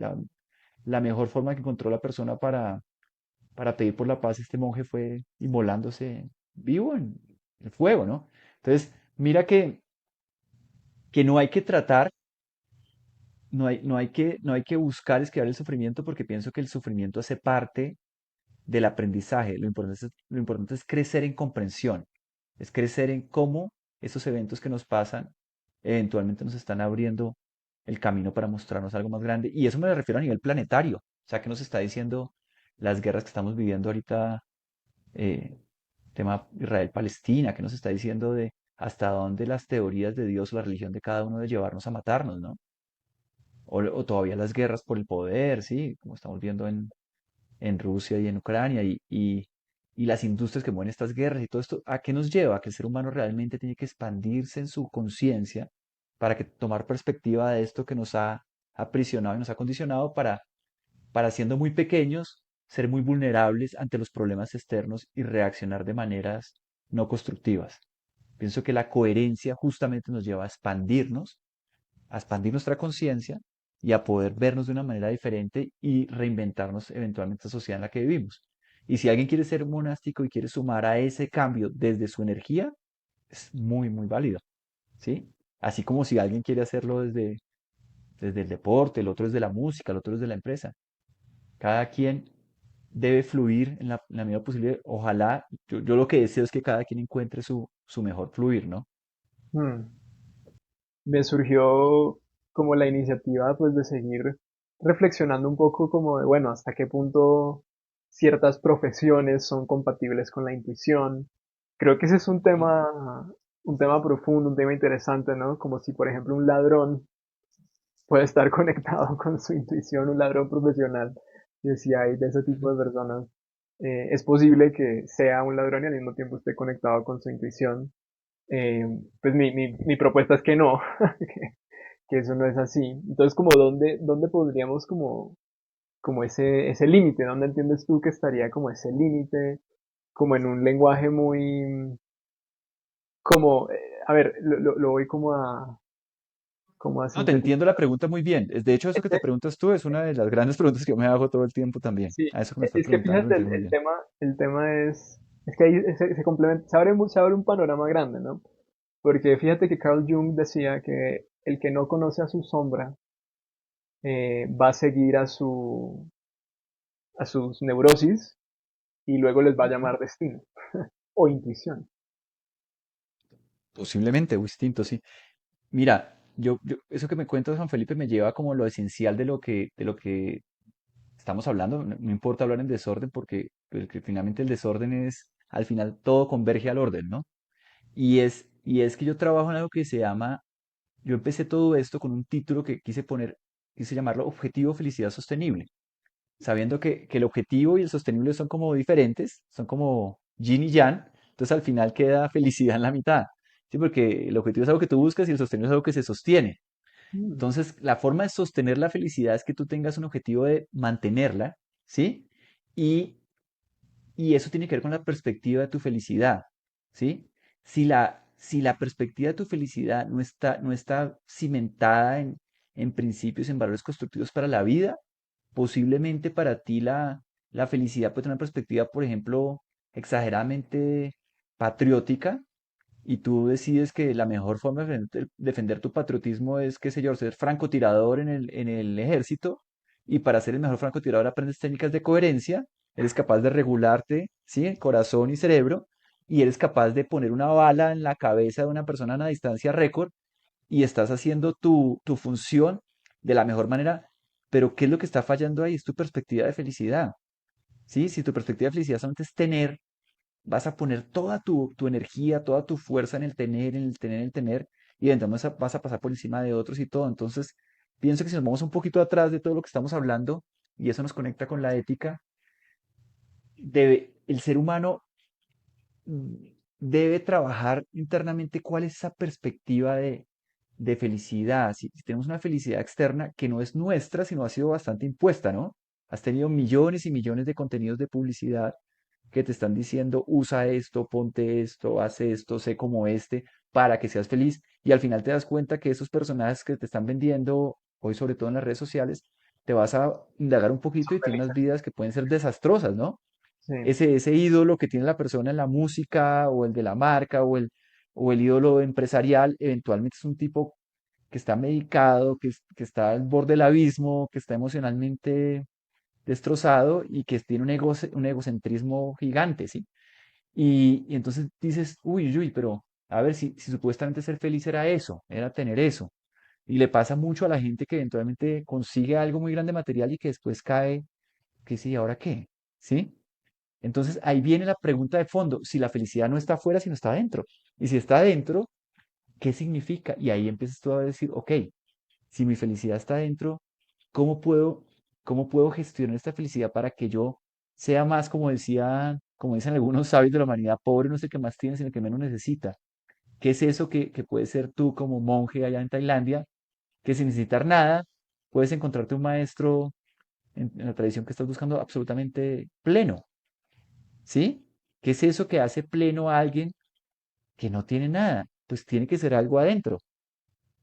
la mejor forma que encontró la persona para pedir por la paz, este monje fue inmolándose vivo en el fuego, ¿no? Entonces, mira que no hay que tratar, no hay que buscar esquivar el sufrimiento porque pienso que el sufrimiento hace parte del aprendizaje. Lo importante es crecer en comprensión, es crecer en cómo esos eventos que nos pasan eventualmente nos están abriendo el camino para mostrarnos algo más grande. Y eso me refiero a nivel planetario. O sea, que nos está diciendo las guerras que estamos viviendo ahorita, eh, tema Israel-Palestina, que nos está diciendo de hasta dónde las teorías de Dios o la religión de cada uno de llevarnos a matarnos, ¿no? O todavía las guerras por el poder, ¿sí? Como estamos viendo en Rusia y en Ucrania, y las industrias que mueven estas guerras y todo esto, ¿a qué nos lleva? A que el ser humano realmente tiene que expandirse en su conciencia para que tomar perspectiva de esto que nos ha aprisionado y nos ha condicionado para siendo muy pequeños, ser muy vulnerables ante los problemas externos y reaccionar de maneras no constructivas. Pienso que la coherencia justamente nos lleva a expandir nuestra conciencia y a poder vernos de una manera diferente y reinventarnos eventualmente la sociedad en la que vivimos. Y si alguien quiere ser monástico y quiere sumar a ese cambio desde su energía, es muy, muy válido, ¿sí? Así como si alguien quiere hacerlo desde el deporte, el otro desde la música, el otro desde la empresa. Cada quien debe fluir en la medida posible. Ojalá, yo lo que deseo es que cada quien encuentre su mejor fluir, ¿no? Hmm. Me surgió como la iniciativa pues de seguir reflexionando un poco como de, bueno, hasta qué punto ciertas profesiones son compatibles con la intuición. Creo que ese es un tema profundo, un tema interesante, ¿no? Como si, por ejemplo, un ladrón puede estar conectado con su intuición, un ladrón profesional. Y si hay de ese tipo de personas, es posible que sea un ladrón y al mismo tiempo esté conectado con su intuición. Eh, pues mi propuesta es que no, que eso no es así. Entonces, como dónde podríamos como ese límite, ¿dónde entiendes tú que estaría como ese límite, como en un lenguaje muy, como, a ver, lo voy como a No, te sintetizar. entiendo la pregunta muy bien. De hecho, eso que te preguntas tú es una de las grandes preguntas que yo me hago todo el tiempo también. Sí, A eso que me estás es que preguntando lo fíjate, entiendo muy bien. el tema es que ahí se complementa, se abre un panorama grande, ¿no? Porque fíjate que Carl Jung decía que el que no conoce a su sombra va a seguir a sus neurosis y luego les va a Ujú. llamar destino o intuición. Posiblemente, o instinto, sí. Mira, eso que me cuentas, Juan Felipe, me lleva como lo esencial de lo que estamos hablando. No importa hablar en desorden porque pues, que finalmente el desorden al final todo converge al orden, ¿no? Y es que yo trabajo en algo que se llama, yo empecé todo esto con un título que quise llamarlo Objetivo Felicidad Sostenible, sabiendo que el objetivo y el sostenible son como diferentes, son como yin y yang, entonces al final queda felicidad en la mitad, ¿sí? Porque el objetivo es algo que tú buscas y el sostenido es algo que se sostiene. Mm, Entonces, la forma de sostener la felicidad es que tú tengas un objetivo de mantenerla, ¿sí? Y, y eso tiene que ver con la perspectiva de tu felicidad, ¿sí? Si la perspectiva de tu felicidad no está cimentada en principios, en valores constructivos para la vida, posiblemente para ti la felicidad puede tener una perspectiva, por ejemplo, exageradamente patriótica, y tú decides que la mejor forma de defender tu patriotismo es, qué sé yo, ser francotirador en el ejército, y para ser el mejor francotirador aprendes técnicas de coherencia, eres capaz de regularte, ¿sí? Corazón y cerebro, y eres capaz de poner una bala en la cabeza de una persona a una distancia récord, y estás haciendo tu función de la mejor manera, pero ¿qué es lo que está fallando ahí? Es tu perspectiva de felicidad, ¿sí? Si tu perspectiva de felicidad solamente es tener, vas a poner toda tu energía, toda tu fuerza en el tener, en el tener, en el tener, y entonces vas a pasar por encima de otros y todo. Entonces, pienso que si nos vamos un poquito atrás de todo lo que estamos hablando, y eso nos conecta con la ética, el ser humano mm, debe trabajar internamente cuál es esa perspectiva de felicidad. Si tenemos una felicidad externa que no es nuestra, sino ha sido bastante impuesta, ¿no? Has tenido millones y millones de contenidos de publicidad que te están diciendo, usa esto, ponte esto, haz esto, sé como este, para que seas feliz. Y al final te das cuenta que esos personajes que te están vendiendo, hoy sobre todo en las redes sociales, te vas a indagar un poquito y tienen unas felices. vidas que pueden ser desastrosas, ¿no? Sí, Ese ídolo que tiene la persona en la música o el de la marca o el ídolo empresarial, eventualmente es un tipo que está medicado, que está al borde del abismo, que está emocionalmente destrozado y que tiene un egocentrismo gigante, ¿sí? Y entonces dices, uy, uy, uy, pero a ver, si supuestamente ser feliz era eso, era tener eso. Y le pasa mucho a la gente que eventualmente consigue algo muy grande material y que después cae, que sí, ¿ahora qué? ¿Sí? Entonces ahí viene la pregunta de fondo, si la felicidad no está afuera, sino está adentro. Y si está adentro, ¿qué significa? Y ahí empiezas tú a decir, ok, si mi felicidad está adentro, ¿cómo puedo, cómo puedo gestionar esta felicidad para que yo sea más, como dicen algunos sabios de la humanidad, pobre no es el que más tiene, sino el que menos necesita? ¿Qué es eso que puedes ser tú como monje allá en Tailandia, que sin necesitar nada, puedes encontrarte un maestro en la tradición que estás buscando absolutamente pleno? ¿Sí? ¿Qué es eso que hace pleno a alguien que no tiene nada? Pues tiene que ser algo adentro.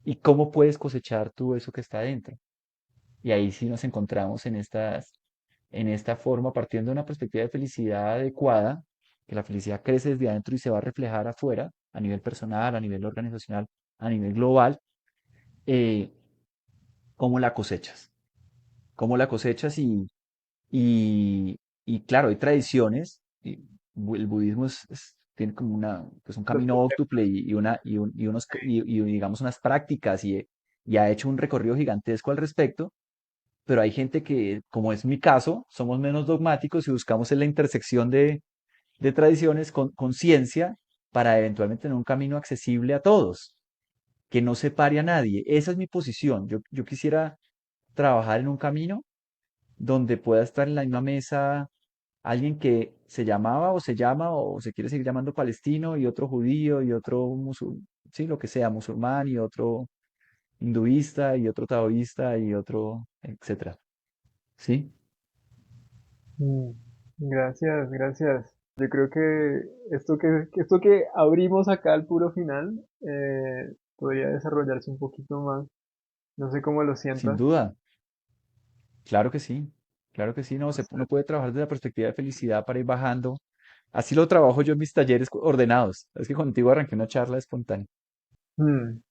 ¿Y cómo puedes cosechar tú eso que está adentro? Y ahí sí nos encontramos en esta forma, partiendo de una perspectiva de felicidad adecuada, que la felicidad crece desde adentro y se va a reflejar afuera, a nivel personal, a nivel organizacional, a nivel global. eh, ¿Cómo la cosechas? ¿Cómo la cosechas? Y claro, hay tradiciones. El budismo tiene como pues un los camino conceptos. óctuple y digamos unas prácticas y ha hecho un recorrido gigantesco al respecto, pero hay gente que, como es mi caso, somos menos dogmáticos y buscamos en la intersección de tradiciones con ciencia para eventualmente tener un camino accesible a todos, que no separe a nadie. Esa es mi posición. Yo quisiera trabajar en un camino donde pueda estar en la misma mesa alguien que se llamaba o se llama o se quiere seguir llamando palestino y otro judío y otro sí, lo que sea, musulmán y otro hinduista y otro taoísta y otro, etcétera. ¿Sí? Mm, gracias, gracias. Yo creo que esto que abrimos acá al puro final podría desarrollarse un poquito más. No sé cómo lo Sin sientas. duda, claro que sí. Claro que sí, no, No sé. uno puede trabajar desde la perspectiva de felicidad para ir bajando. Así lo trabajo yo en mis talleres ordenados. Es que contigo arranqué una charla espontánea. Mm,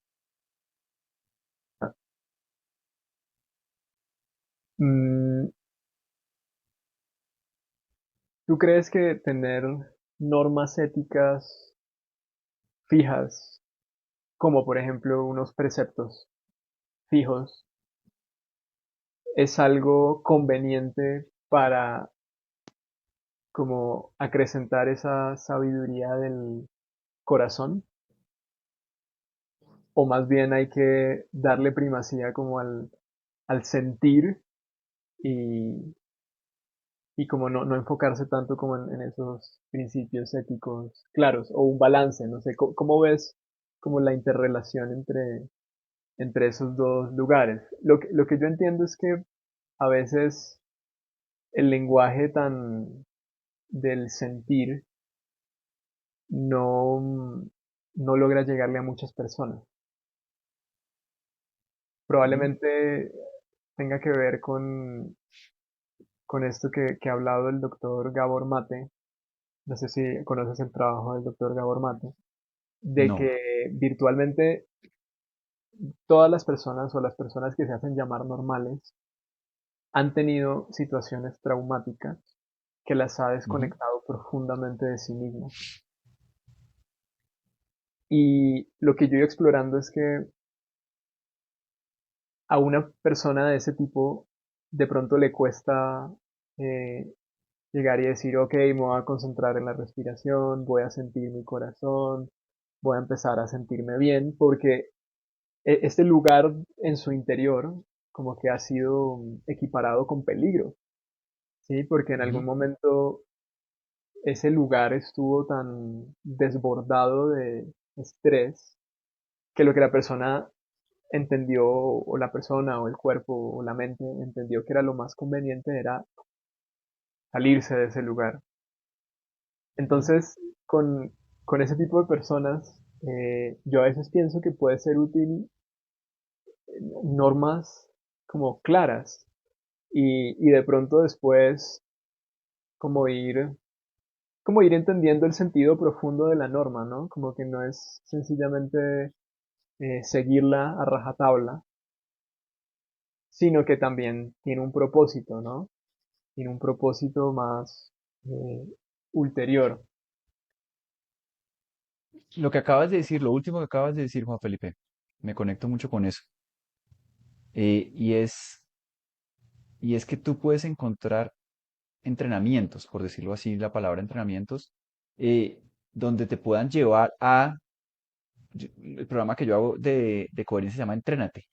mm, ¿Tú crees que tener normas éticas fijas, como por ejemplo unos preceptos fijos, es algo conveniente para como acrecentar esa sabiduría del corazón? ¿O más bien hay que darle primacía como al sentir y y como no enfocarse tanto como en esos principios éticos claros o un balance, no sé, ¿cómo ves como la interrelación entre esos dos lugares? Lo que yo entiendo es que a veces el lenguaje tan del sentir no, no logra llegarle a muchas personas. Ujú. Probablemente tenga que ver con esto que ha hablado el doctor Gabor Mate. No sé si conoces el trabajo del doctor Gabor Mate, de No. que virtualmente todas las personas o las personas que se hacen llamar normales han tenido situaciones traumáticas que las ha Ujú. desconectado profundamente de sí mismas. Y lo que yo he ido explorando es que a una persona de ese tipo de pronto le cuesta eh, llegar y decir, ok, me voy a concentrar en la respiración, voy a sentir mi corazón, voy a empezar a sentirme bien, porque este lugar en su interior como que ha sido equiparado con peligro, ¿sí? Porque en algún Ujú. momento ese lugar estuvo tan desbordado de estrés que lo que la persona entendió, o la persona, o el cuerpo, o la mente entendió que era lo más conveniente era salirse de ese lugar. Ujú. Entonces, con ese tipo de personas, yo a veces pienso que puede ser útil normas como claras y de pronto después como ir, como ir entendiendo el sentido profundo de la norma, ¿no? Como que no es sencillamente seguirla a rajatabla, sino que también tiene un propósito, ¿no? Tiene un propósito más eh, ulterior. Lo que acabas de decir, lo último que acabas de decir, Juan Felipe, me conecto mucho con eso. Eh, y es, y es que tú puedes encontrar entrenamientos, por decirlo así, la palabra entrenamientos, eh, donde te puedan llevar a, el programa que yo hago de coherencia se llama Entrénate.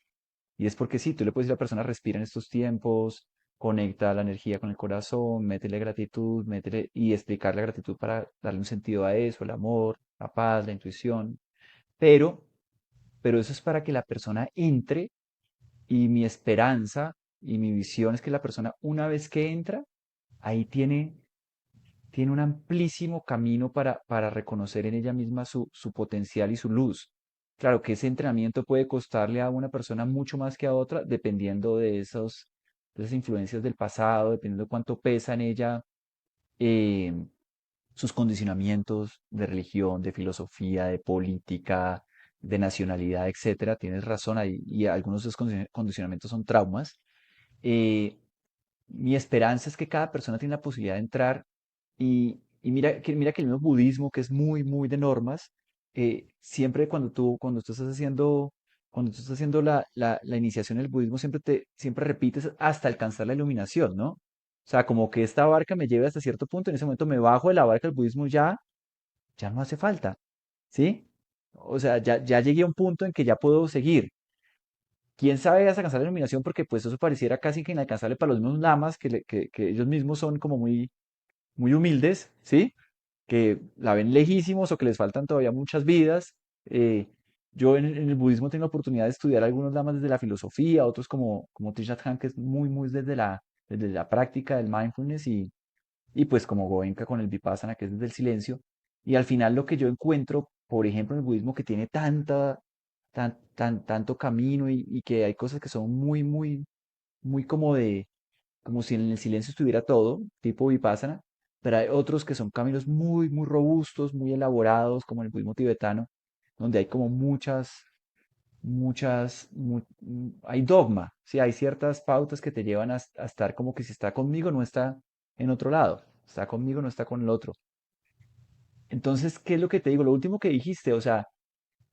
Y es porque sí, tú le puedes decir a la persona, respira en estos tiempos, conecta la energía con el corazón, métele gratitud, métele, y explicar la gratitud para darle un sentido a eso, el amor, la paz, la intuición. Pero, pero eso es para que la persona entre, y mi esperanza y mi visión es que la persona, una vez que entra, ahí tiene un amplísimo camino para reconocer en ella misma su potencial y su luz. Claro que ese entrenamiento puede costarle a una persona mucho más que a otra, dependiendo de esas influencias del pasado, dependiendo de cuánto pesa en ella eh, sus condicionamientos de religión, de filosofía, de política, de nacionalidad, etcétera. Tienes razón ahí, y algunos de esos condicionamientos son traumas. Eh, Mi esperanza es que cada persona tiene la posibilidad de entrar y mira que el mismo budismo, que es muy, muy de normas, siempre cuando tú estás haciendo la iniciación del budismo, siempre repites hasta alcanzar la iluminación, ¿no? O sea, como que esta barca me lleve hasta cierto punto, en ese momento me bajo de la barca del budismo, ya no hace falta, ¿sí? O sea, ya llegué a un punto en que ya puedo seguir. Quién sabe hasta alcanzar la iluminación, porque pues eso pareciera casi que inalcanzable para los mismos lamas, que ellos mismos son como muy, muy humildes, ¿sí? Que la ven lejísimos o que les faltan todavía muchas vidas. Eh, yo en el budismo tengo la oportunidad de estudiar algunos lamas desde la filosofía, otros como Thich Nhat Hanh, que es muy, muy desde la práctica del mindfulness, y pues como Goenka con el Vipassana, que es desde el silencio. Y al final lo que yo encuentro, por ejemplo, en el budismo, que tiene tanto camino, y que hay cosas que son muy, muy, muy como si en el silencio estuviera todo, tipo Vipassana, pero hay otros que son caminos muy, muy robustos, muy elaborados, como el budismo tibetano, donde hay como hay dogma, sí, hay ciertas pautas que te llevan a estar como que si está conmigo, no está en otro lado, está conmigo, no está con el otro. Entonces, ¿qué es lo que te digo? Lo último que dijiste, o sea,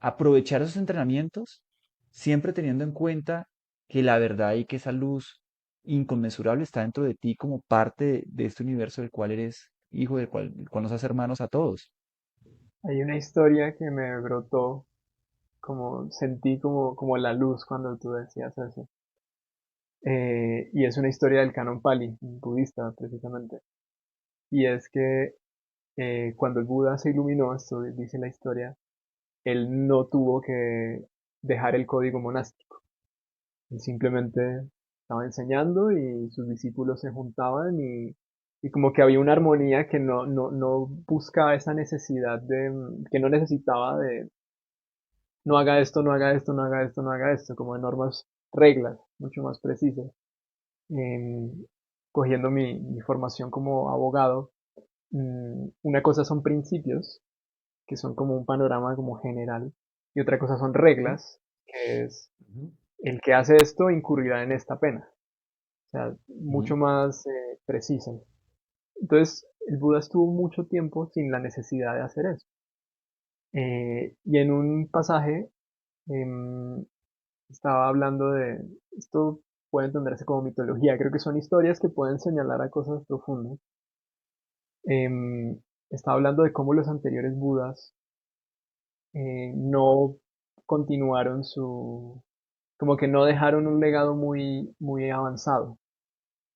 aprovechar esos entrenamientos, siempre teniendo en cuenta que la verdad y que esa luz inconmensurable está dentro de ti como parte de este universo del cual eres hijo, del cual nos hace hermanos a todos. Hay una historia que me brotó, como sentí como la luz cuando tú decías eso. y es una historia del canon Pali, budista precisamente. Y es que cuando el Buda se iluminó, esto dice la historia, él no tuvo que dejar el código monástico. Él simplemente estaba enseñando y sus discípulos se juntaban y como que había una armonía que no buscaba esa necesidad que no necesitaba de, no haga esto, no haga esto, no haga esto, no haga esto, como de normas, reglas, mucho más precisas. Em, Cogiendo mi formación como abogado, una cosa son principios, que son como un panorama como general, y otra cosa son Ujú, reglas, que es ujú, el que hace esto incurrirá en esta pena, o sea, ujú, mucho más precisa. Entonces, el Buda estuvo mucho tiempo sin la necesidad de hacer eso. Y en un pasaje em, estaba hablando de, esto puede entenderse como mitología, creo que son historias que pueden señalar a cosas profundas. Estaba hablando de cómo los anteriores Budas no continuaron como que no dejaron un legado muy avanzado.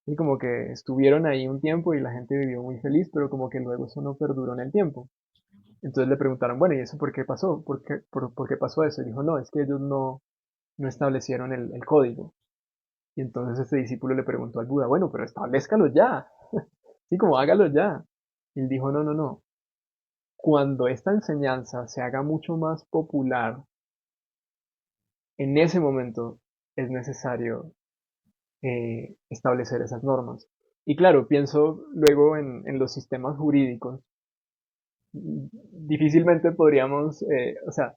Y como que estuvieron ahí un tiempo y la gente vivió muy feliz, pero como que luego eso no perduró en el tiempo. Entonces le preguntaron, bueno, ¿y eso por qué pasó? ¿Por qué pasó eso? Y dijo, no, es que ellos no establecieron el código. Y entonces este discípulo le preguntó al Buda, bueno, pero establezcalo ya. Sí, como hágalo ya. Y él dijo, no, no, no. Cuando esta enseñanza se haga mucho más popular, en ese momento es necesario establecer esas normas. Y claro, pienso luego en los sistemas jurídicos. Difícilmente podríamos, o sea,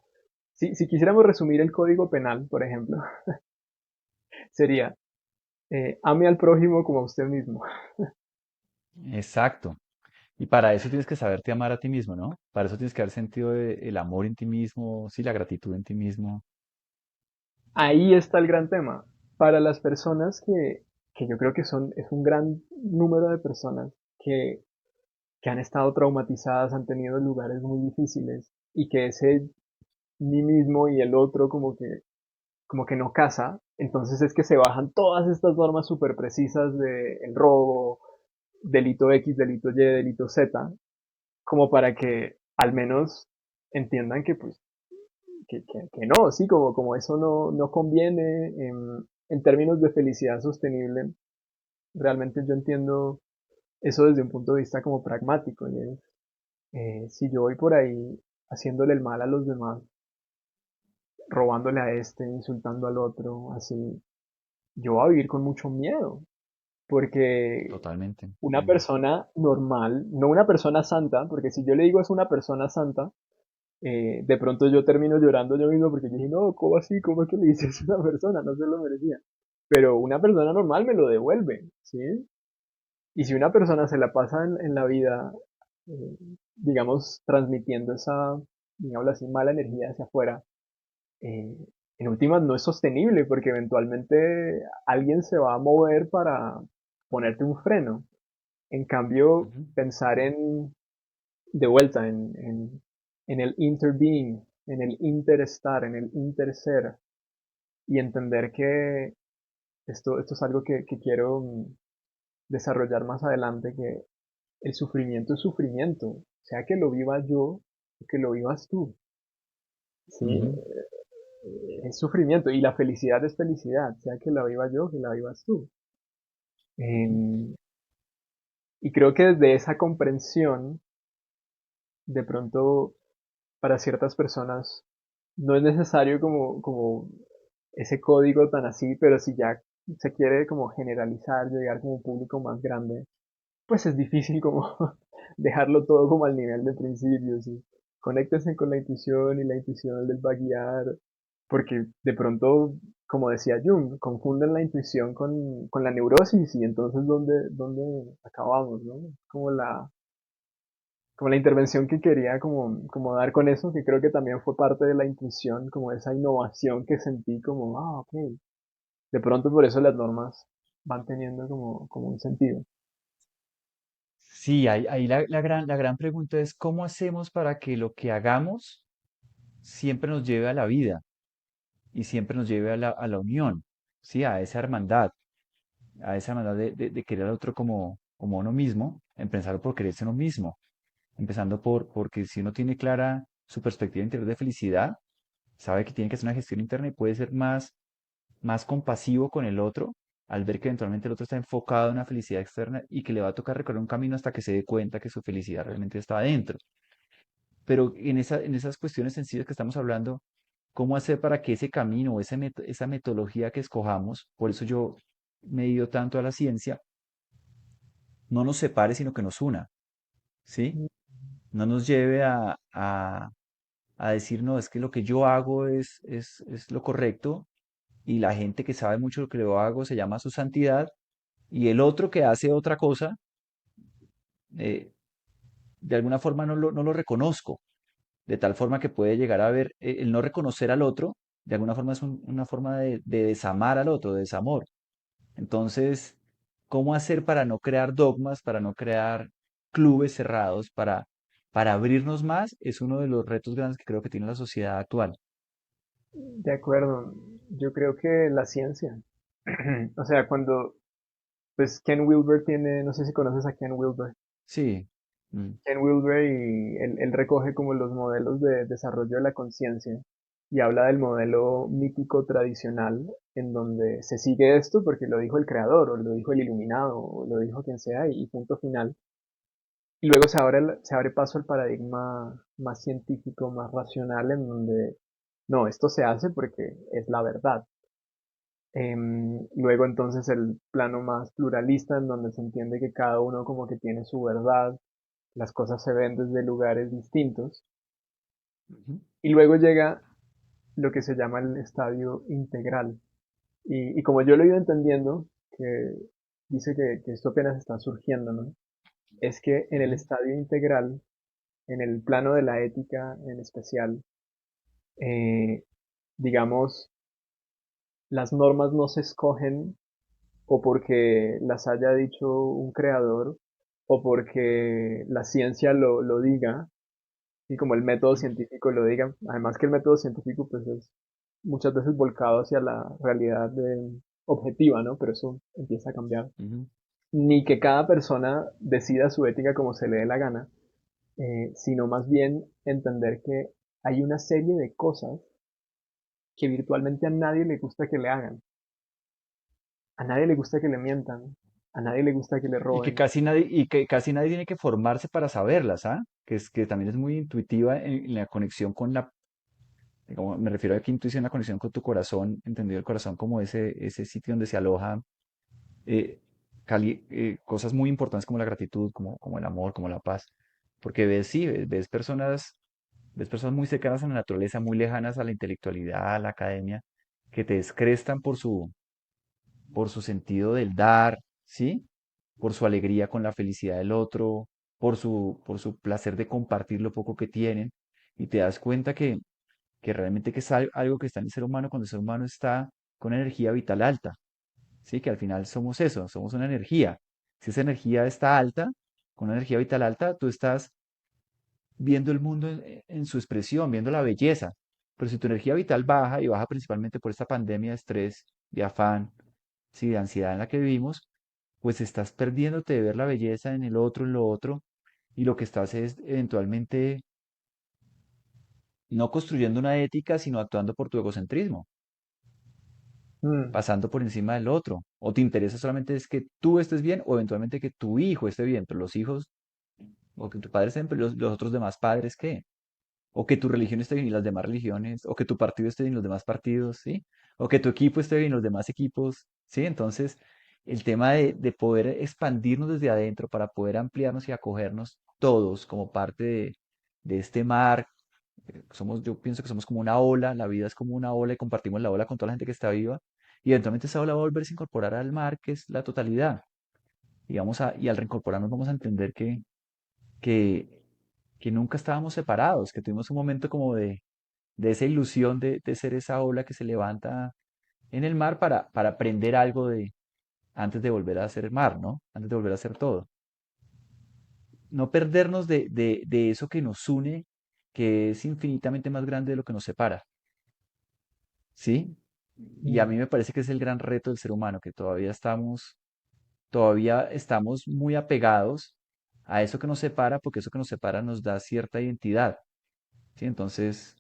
si quisiéramos resumir el código penal, por ejemplo, sería ame al prójimo como a usted mismo. exacto. Y para eso tienes que saberte amar a ti mismo, ¿no? Para eso tienes que haber sentido el amor en ti mismo, sí, la gratitud en ti mismo. Ahí está el gran tema. Para las personas que yo creo que es un gran número de personas que han estado traumatizadas, han tenido lugares muy difíciles y que ese mí mismo y el otro como que no casa, entonces es que se bajan todas estas normas súper precisas de el robo, delito X, delito Y, delito Z, como para que al menos entiendan que pues que no, sí, como eso no conviene en términos de felicidad sostenible. Realmente yo entiendo eso desde un punto de vista como pragmático. Y es, si yo voy por ahí haciéndole el mal a los demás, robándole a este, insultando al otro, así, yo voy a vivir con mucho miedo, porque Totalmente. una Mm. persona normal, no una persona santa, porque si yo le digo es una persona santa, de pronto yo termino llorando yo mismo porque yo dije, no, ¿cómo así? ¿Cómo es que le dices a una persona? No se lo merecía. Pero una persona normal me lo devuelve, ¿sí? Y si una persona se la pasa en la vida, eh, digamos, transmitiendo esa, digamos así, mala energía hacia afuera, eh, en últimas no es sostenible porque eventualmente alguien se va a mover para ponerte un freno. En cambio, Ujú, pensar de vuelta, en el interbeing, en el interestar, en el interser, y entender que esto es algo que quiero desarrollar más adelante, que el sufrimiento es sufrimiento, sea que lo viva yo o que lo vivas tú, ¿sí? ujú. Es sufrimiento y la felicidad es felicidad, sea que la viva yo o que la vivas tú. Em, y creo que desde esa comprensión, de pronto, para ciertas personas, no es necesario como ese código tan así, pero si ya se quiere como generalizar, llegar como un público más grande, pues es difícil como dejarlo todo como al nivel de principios y conéctense con la intuición y la intuición les va a guiar, porque de pronto, como decía Jung, confunden la intuición con la neurosis y entonces ¿dónde acabamos, no? Como como la intervención que quería como dar con eso, que creo que también fue parte de la intuición, como esa innovación que sentí como, ok, de pronto por eso las normas van teniendo como un sentido. Sí, ahí la gran pregunta es cómo hacemos para que lo que hagamos siempre nos lleve a la vida y siempre nos lleve a la unión, ¿sí? A esa hermandad. a esa manera de querer al otro como uno mismo, empezar por quererse uno mismo, empezando porque si uno tiene clara su perspectiva interior de felicidad, sabe que tiene que hacer una gestión interna y puede ser más compasivo con el otro al ver que eventualmente el otro está enfocado en una felicidad externa y que le va a tocar recorrer un camino hasta que se dé cuenta que su felicidad realmente está adentro. Pero en esas cuestiones sencillas que estamos hablando, ¿cómo hacer para que ese camino o esa metodología que escojamos, por eso yo me he ido tanto a la ciencia, no nos separe, sino que nos una, ¿sí? No nos lleve a decir, no, es que lo que yo hago es lo correcto y la gente que sabe mucho lo que yo hago se llama su santidad y el otro que hace otra cosa, eh, de alguna forma no lo reconozco, de tal forma que puede llegar a ver el no reconocer al otro, de alguna forma es una forma de desamar al otro, de desamor. Entonces, ¿cómo hacer para no crear dogmas, para no crear clubes cerrados, para abrirnos más? Es uno de los retos grandes que creo que tiene la sociedad actual. De acuerdo, yo creo que la ciencia, o sea, cuando, pues Ken Wilber tiene, no sé si conoces a Ken Wilber. Sí. Mm, Ken Wilber y él recoge como los modelos de desarrollo de la conciencia y habla del modelo mítico tradicional en donde se sigue esto porque lo dijo el creador o lo dijo el iluminado o lo dijo quien sea y punto final. Y luego se abre paso al paradigma más científico, más racional en donde no, esto se hace porque es la verdad. Luego entonces el plano más pluralista en donde se entiende que cada uno como que tiene su verdad, las cosas se ven desde lugares distintos. ujú, Y luego llega lo que se llama el estadio integral. Y como yo lo he ido entendiendo, que dice que esto apenas está surgiendo, ¿no? Es que en el ujú, estadio integral, en el plano de la ética en especial, eh, digamos, las normas no se escogen o porque las haya dicho un creador o porque la ciencia lo diga, y como el método ujú, científico lo diga. Además que el método científico pues es muchas veces volcado hacia la realidad objetiva, ¿no? Pero eso empieza a cambiar. ujú. Ni que cada persona decida su ética como se le dé la gana, sino más bien entender que hay una serie de cosas que virtualmente a nadie le gusta que le hagan. A nadie le gusta que le mientan, a nadie le gusta que le roben. Y que casi nadie tiene que formarse para saberlas, ¿ah? Que también es muy intuitiva en la conexión con me refiero a que intuición, la conexión con tu corazón, entendido el corazón como ese sitio donde se aloja eh, cosas muy importantes como la gratitud, como el amor, como la paz. Porque sí, ves personas muy cercanas a la naturaleza, muy lejanas a la intelectualidad, a la academia, que te descrestan por su sentido del dar, ¿sí? Por su alegría con la felicidad del otro, por su placer de compartir lo poco que tienen, y te das cuenta que realmente que es algo que está en el ser humano cuando el ser humano está con energía vital alta, ¿sí? Que al final somos eso, somos una energía. Si esa energía está alta, con una energía vital alta, tú estás viendo el mundo en su expresión, viendo la belleza. Pero si tu energía vital baja y baja principalmente por esta pandemia de estrés, de afán, sí, de ansiedad en la que vivimos, pues estás perdiéndote de ver la belleza en lo otro, y lo que estás es eventualmente no construyendo una ética, sino actuando por tu egocentrismo, Mm, pasando por encima del otro. O te interesa solamente es que tú estés bien o eventualmente que tu hijo esté bien, pero los hijos, o que tu padre esté bien, pero los otros demás padres, ¿qué? O que tu religión esté bien y las demás religiones, o que tu partido esté bien y los demás partidos, ¿sí? O que tu equipo esté bien y los demás equipos, ¿sí? Entonces, el tema de poder expandirnos desde adentro para poder ampliarnos y acogernos todos como parte de este mar. Yo pienso que somos como una ola, la vida es como una ola y compartimos la ola con toda la gente que está viva, y eventualmente esa ola va a volverse a incorporar al mar, que es la totalidad. Y al reincorporarnos vamos a entender que, que nunca estábamos separados, que tuvimos un momento como de esa ilusión de ser esa ola que se levanta en el mar para aprender algo antes de volver a ser mar, ¿no? Antes de volver a ser todo. No perdernos de eso que nos une, que es infinitamente más grande de lo que nos separa, ¿sí? Y a mm, mí me parece que es el gran reto del ser humano, que todavía estamos todavía estamos muy apegados a eso que nos separa, porque eso que nos separa nos da cierta identidad, ¿sí? Entonces,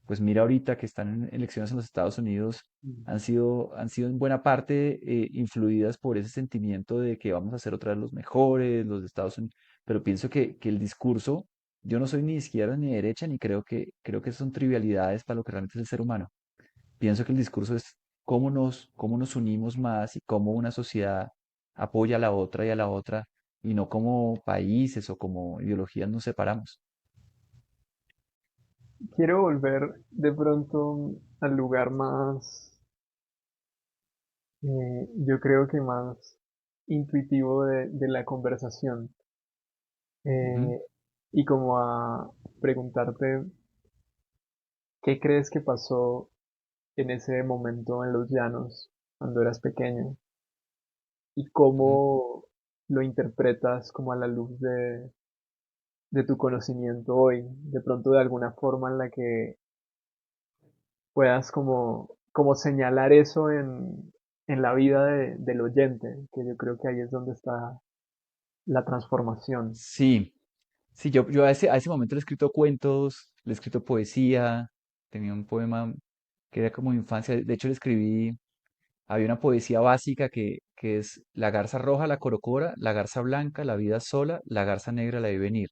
pues mira ahorita que están en elecciones en los Estados Unidos, Mm. han sido en buena parte influidas por ese sentimiento de que vamos a ser otra vez los mejores, los de Estados Unidos, pero pienso que el discurso, yo no soy ni de izquierda ni de derecha, ni creo que son trivialidades para lo que realmente es el ser humano. Pienso que el discurso es cómo nos unimos más y cómo una sociedad apoya a la otra y a la otra, y no como países o como ideologías nos separamos. Quiero volver de pronto al lugar más, yo creo que más intuitivo de la conversación. Ujú, eh, y como a preguntarte qué crees que pasó en ese momento en los llanos cuando eras pequeño y ujú. cómo lo interpretas como a la luz de tu conocimiento hoy, de pronto de alguna forma en la que puedas como señalar eso en la vida del oyente, que yo creo que ahí es donde está la transformación. Sí, sí, yo a ese momento le he escrito cuentos, le he escrito poesía, tenía un poema que era como infancia, de hecho le escribí, había una poesía básica que es la garza roja, la corocora, la garza blanca, la vida sola, la garza negra, la vi venir.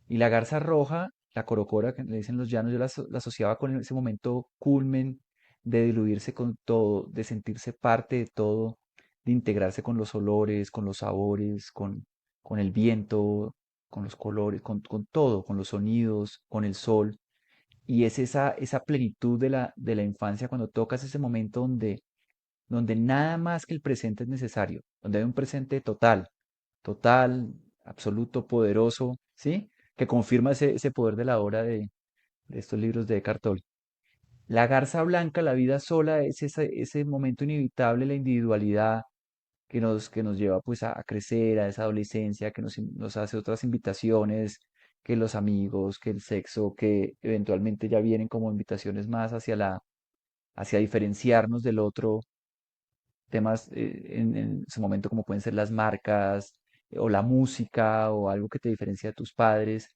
Y la garza roja, la corocora, que le dicen los llanos, yo la asociaba con ese momento culmen de diluirse con todo, de sentirse parte de todo, de integrarse con los olores, con los sabores, con el viento, con los colores, con todo, con los sonidos, con el sol. Y es esa plenitud de la infancia cuando tocas ese momento donde nada más que el presente es necesario, donde hay un presente total, total, absoluto, poderoso, ¿sí? Que confirma ese poder de la obra de estos libros de Eckhart Tolle. La garza blanca, la vida sola, es ese momento inevitable, la individualidad que nos lleva pues a crecer, a esa adolescencia, que nos hace otras invitaciones, que los amigos, que el sexo, que eventualmente ya vienen como invitaciones más hacia diferenciarnos del otro, temas en su momento como pueden ser las marcas o la música o algo que te diferencia de tus padres.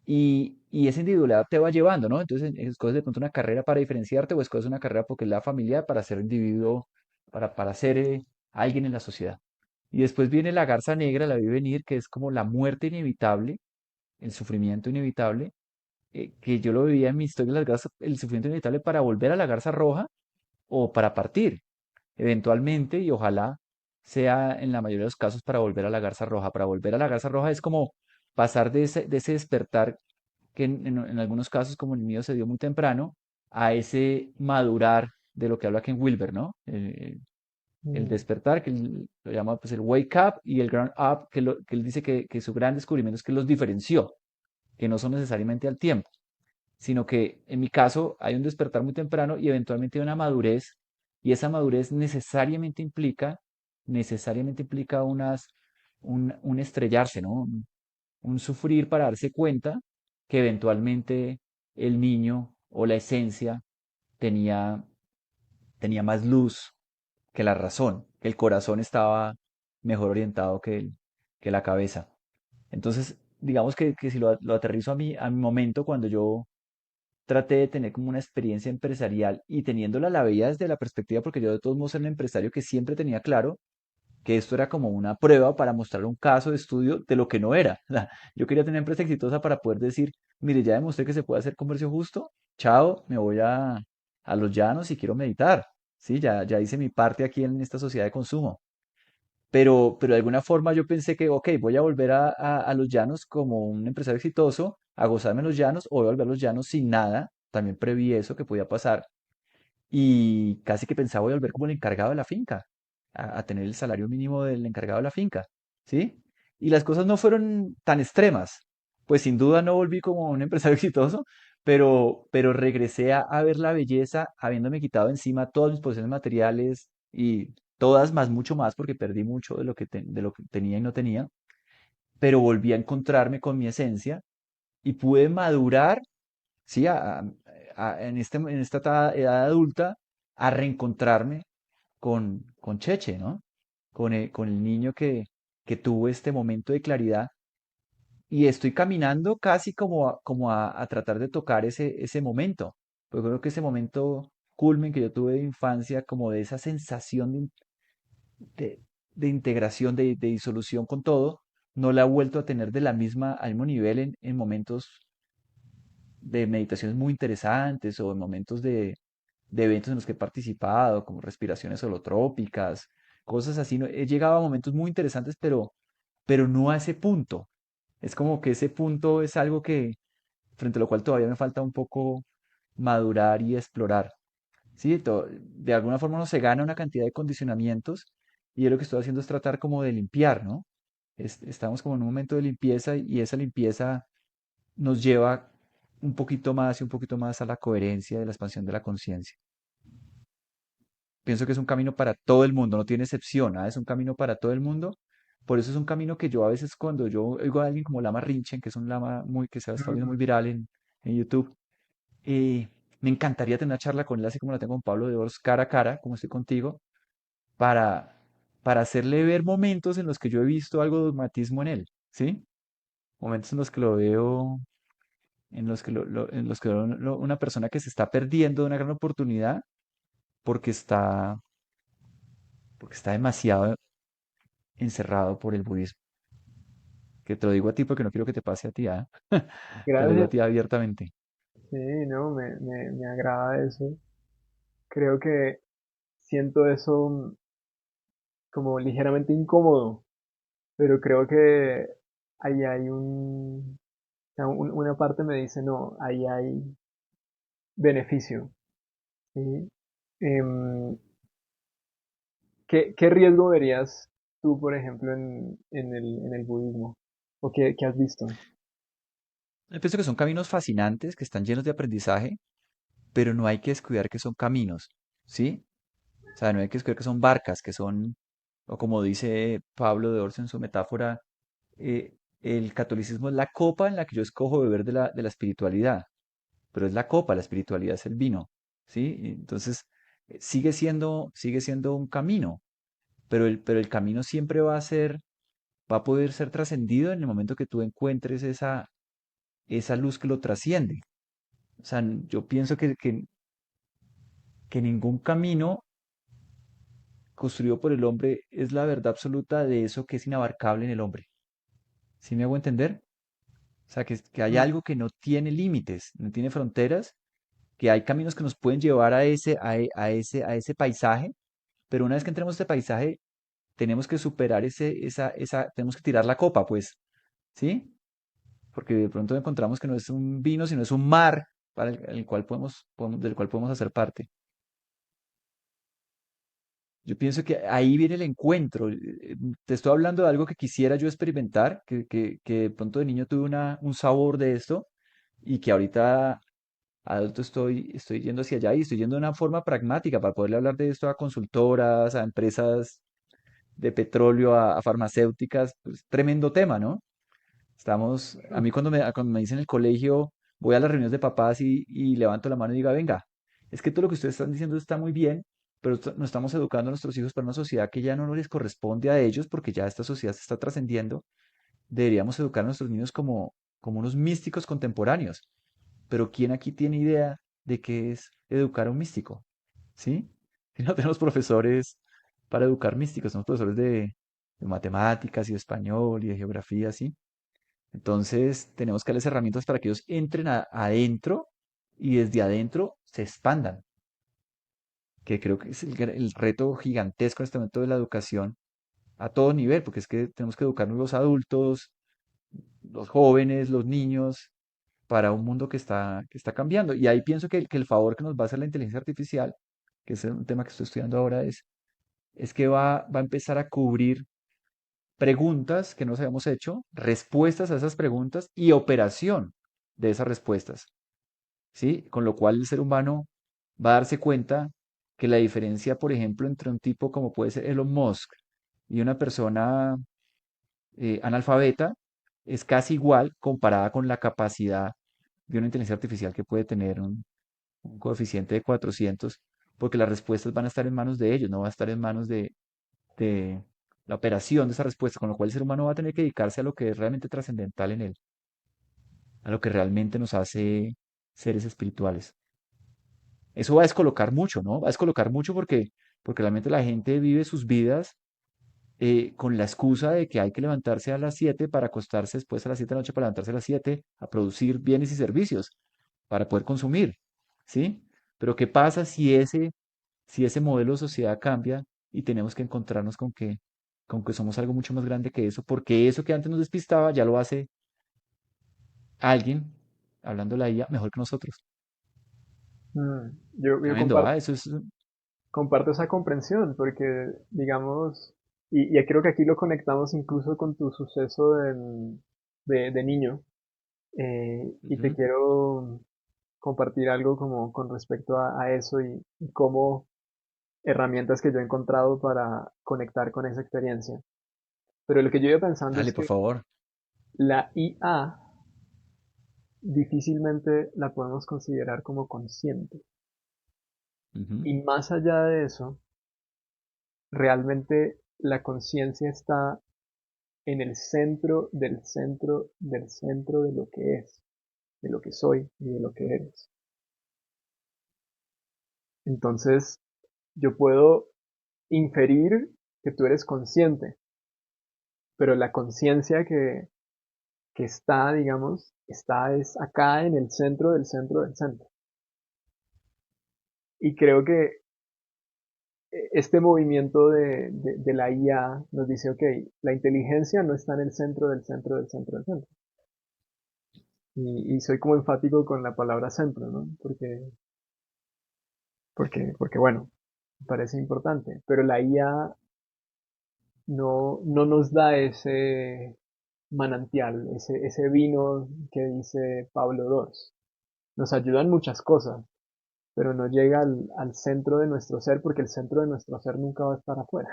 Y esa individualidad te va llevando, ¿no? Entonces, escoges de pronto una carrera para diferenciarte o escoges una carrera porque es la familia para ser individuo, para ser alguien en la sociedad. Y después viene la garza negra, la vi venir, que es como la muerte inevitable, el sufrimiento inevitable, que yo lo vivía en mi historia de las garzas, el sufrimiento inevitable para volver a la garza roja o para partir eventualmente, y ojalá sea en la mayoría de los casos para volver a la garza roja. Para volver a la garza roja es como pasar de ese despertar que en algunos casos, como el mío, se dio muy temprano, a ese madurar de lo que habla Ken Wilber, ¿no? El Mm. despertar, que él lo llama pues el wake up, y el ground up, que él dice que su gran descubrimiento es que los diferenció, que no son necesariamente al tiempo, sino que en mi caso hay un despertar muy temprano y eventualmente hay una madurez, y esa madurez necesariamente implica un estrellarse, ¿no? Un sufrir para darse cuenta que eventualmente el niño o la esencia tenía, tenía más luz que la razón, que el corazón estaba mejor orientado que la cabeza. Entonces, digamos que si lo aterrizo a mi momento, cuando yo traté de tener como una experiencia empresarial y teniéndola la veía desde la perspectiva, porque yo de todos modos era un empresario que siempre tenía claro que esto era como una prueba para mostrar un caso de estudio de lo que no era. O sea, yo quería tener empresa exitosa para poder decir, mire, ya demostré que se puede hacer comercio justo, chao, me voy a los llanos y quiero meditar. Sí, ya hice mi parte aquí en esta sociedad de consumo. Pero de alguna forma yo pensé que, ok, voy a volver a los llanos como un empresario exitoso, a gozarme en los llanos, o voy a volver a los llanos sin nada. También preví eso que podía pasar. Y casi que pensaba voy a volver como el encargado de la finca, a tener el salario mínimo del encargado de la finca, ¿sí? Y las cosas no fueron tan extremas. Pues sin duda no volví como un empresario exitoso, pero regresé a ver la belleza, habiéndome quitado encima todas mis posesiones materiales y todas más, mucho más, porque perdí mucho de lo que tenía y no tenía, pero volví a encontrarme con mi esencia y pude madurar, sí, en esta edad adulta, a reencontrarme con Cheche, ¿no? con el niño que tuvo este momento de claridad y estoy caminando casi como a tratar de tocar ese momento. Porque creo que ese momento culmen que yo tuve de infancia, como de esa sensación de, de integración, de disolución con todo, no la he vuelto a tener de al mismo nivel en momentos de meditaciones muy interesantes o en momentos de eventos en los que he participado, como respiraciones holotrópicas, cosas así. He llegado a momentos muy interesantes, pero no a ese punto. Es como que ese punto es algo que, frente a lo cual todavía me falta un poco madurar y explorar. Sí, de alguna forma uno se gana una cantidad de condicionamientos y yo lo que estoy haciendo es tratar como de limpiar, ¿no? Estamos como en un momento de limpieza y esa limpieza nos lleva un poquito más y un poquito más a la coherencia de la expansión de la conciencia. Pienso que es un camino para todo el mundo, no tiene excepción, ¿ah? Es un camino para todo el mundo. Por eso es un camino que yo a veces cuando yo oigo a alguien como Lama Rinchen, que es un lama muy que se está viendo muy Ujú. viral en YouTube, eh, me encantaría tener una charla con él así como la tengo con Pablo de Oros, cara a cara, como estoy contigo, para, para hacerle ver momentos en los que yo he visto algo de dogmatismo en él, ¿sí? Momentos en los que lo veo, en los que, en los que veo una persona que se está perdiendo de una gran oportunidad porque está, porque está demasiado encerrado por el budismo. Que te lo digo a ti porque no quiero que te pase a ti, ¿ah? Te lo digo a Gracias. ti abiertamente. Sí, no, me agrada eso. Creo que siento eso como ligeramente incómodo, pero creo que ahí hay o sea, una parte me dice, no, ahí hay beneficio, ¿sí? Em, ¿qué riesgo verías tú, por ejemplo, en el budismo? ¿O qué has visto? Yo pienso que son caminos fascinantes, que están llenos de aprendizaje, pero no hay que descuidar que son caminos, ¿sí? O sea, no hay que descuidar que son barcas, que son, o como dice Pablo de Orso en su metáfora, el catolicismo es la copa en la que yo escojo beber de la espiritualidad, pero es la copa, la espiritualidad es el vino, ¿sí? Y entonces, sigue siendo un camino, pero el camino siempre va a poder ser trascendido en el momento que tú encuentres esa luz que lo trasciende. O sea, yo pienso que ningún camino construido por el hombre es la verdad absoluta de eso que es inabarcable en el hombre. ¿Sí me hago entender? O sea, que hay Mm. algo que no tiene límites, no tiene fronteras, que hay caminos que nos pueden llevar a a ese paisaje, pero una vez que entremos a ese paisaje, tenemos que superar tenemos que tirar la copa, pues, ¿sí? Porque de pronto encontramos que no es un vino, sino es un mar para el cual del cual podemos hacer parte. Yo pienso que ahí viene el encuentro. Te estoy hablando de algo que quisiera yo experimentar, que de pronto de niño tuve un sabor de esto y que ahorita adulto estoy yendo hacia allá y estoy yendo de una forma pragmática para poderle hablar de esto a consultoras, a empresas de petróleo, a farmacéuticas. Pues, tremendo tema, ¿no? A mí cuando me dicen en el colegio, voy a las reuniones de papás y levanto la mano y digo, venga, es que todo lo que ustedes están diciendo está muy bien, pero no estamos educando a nuestros hijos para una sociedad que ya no les corresponde a ellos porque ya esta sociedad se está trascendiendo. Deberíamos educar a nuestros niños como unos místicos contemporáneos. Pero ¿quién aquí tiene idea de qué es educar a un místico? ¿Sí? Si no tenemos profesores para educar místicos, somos profesores de matemáticas y de español y de geografía, ¿sí? Entonces, tenemos que darles herramientas para que ellos entren adentro y desde adentro se expandan, que creo que es el reto gigantesco en este momento de la educación a todo nivel, porque es que tenemos que educarnos los adultos, los jóvenes, los niños, para un mundo que está cambiando. Y ahí pienso que el favor que nos va a hacer la inteligencia artificial, que es un tema que estoy estudiando ahora, es que va a empezar a cubrir preguntas que no nos habíamos hecho, respuestas a esas preguntas y operación de esas respuestas. ¿Sí? Con lo cual el ser humano va a darse cuenta que la diferencia, por ejemplo, entre un tipo como puede ser Elon Musk y una persona analfabeta es casi igual comparada con la capacidad de una inteligencia artificial que puede tener un coeficiente de 400, porque las respuestas van a estar en manos de ellos, no va a estar en manos de la operación de esa respuesta, con lo cual el ser humano va a tener que dedicarse a lo que es realmente trascendental en él, a lo que realmente nos hace seres espirituales. Eso va a descolocar mucho, ¿no? Va a descolocar mucho porque realmente la gente vive sus vidas con la excusa de que hay que levantarse a las 7 para acostarse después a las 7 de la noche para levantarse a las 7 a producir bienes y servicios para poder consumir, ¿sí? Pero ¿qué pasa si ese modelo de sociedad cambia y tenemos que encontrarnos con que somos algo mucho más grande que eso? Porque eso que antes nos despistaba ya lo hace alguien, hablando de la IA, mejor que nosotros. Yo Tremendo, comparto, ¿ah? Eso es... comparto esa comprensión porque, digamos, y creo que aquí lo conectamos incluso con tu suceso de niño, y te Ujú. quiero compartir algo como con respecto a eso y cómo herramientas que yo he encontrado para conectar con esa experiencia. Pero lo que yo iba pensando es Dale, por que favor. la IA difícilmente la podemos considerar como consciente. Ujú. Y más allá de eso, realmente la conciencia está en el centro del centro del centro de lo que es, de lo que soy y de lo que eres. Entonces, yo puedo inferir que tú eres consciente, pero la conciencia que está, digamos, está es acá en el centro del centro del centro. Y creo que este movimiento de la IA nos dice, ok, la inteligencia no está en el centro del centro del centro del centro. Y soy como enfático con la palabra centro, ¿no? Porque bueno, me parece importante. Pero la IA no nos da ese manantial, ese vino que dice Pablo II. Nos ayudan muchas cosas, pero no llega al centro de nuestro ser porque el centro de nuestro ser nunca va a estar afuera.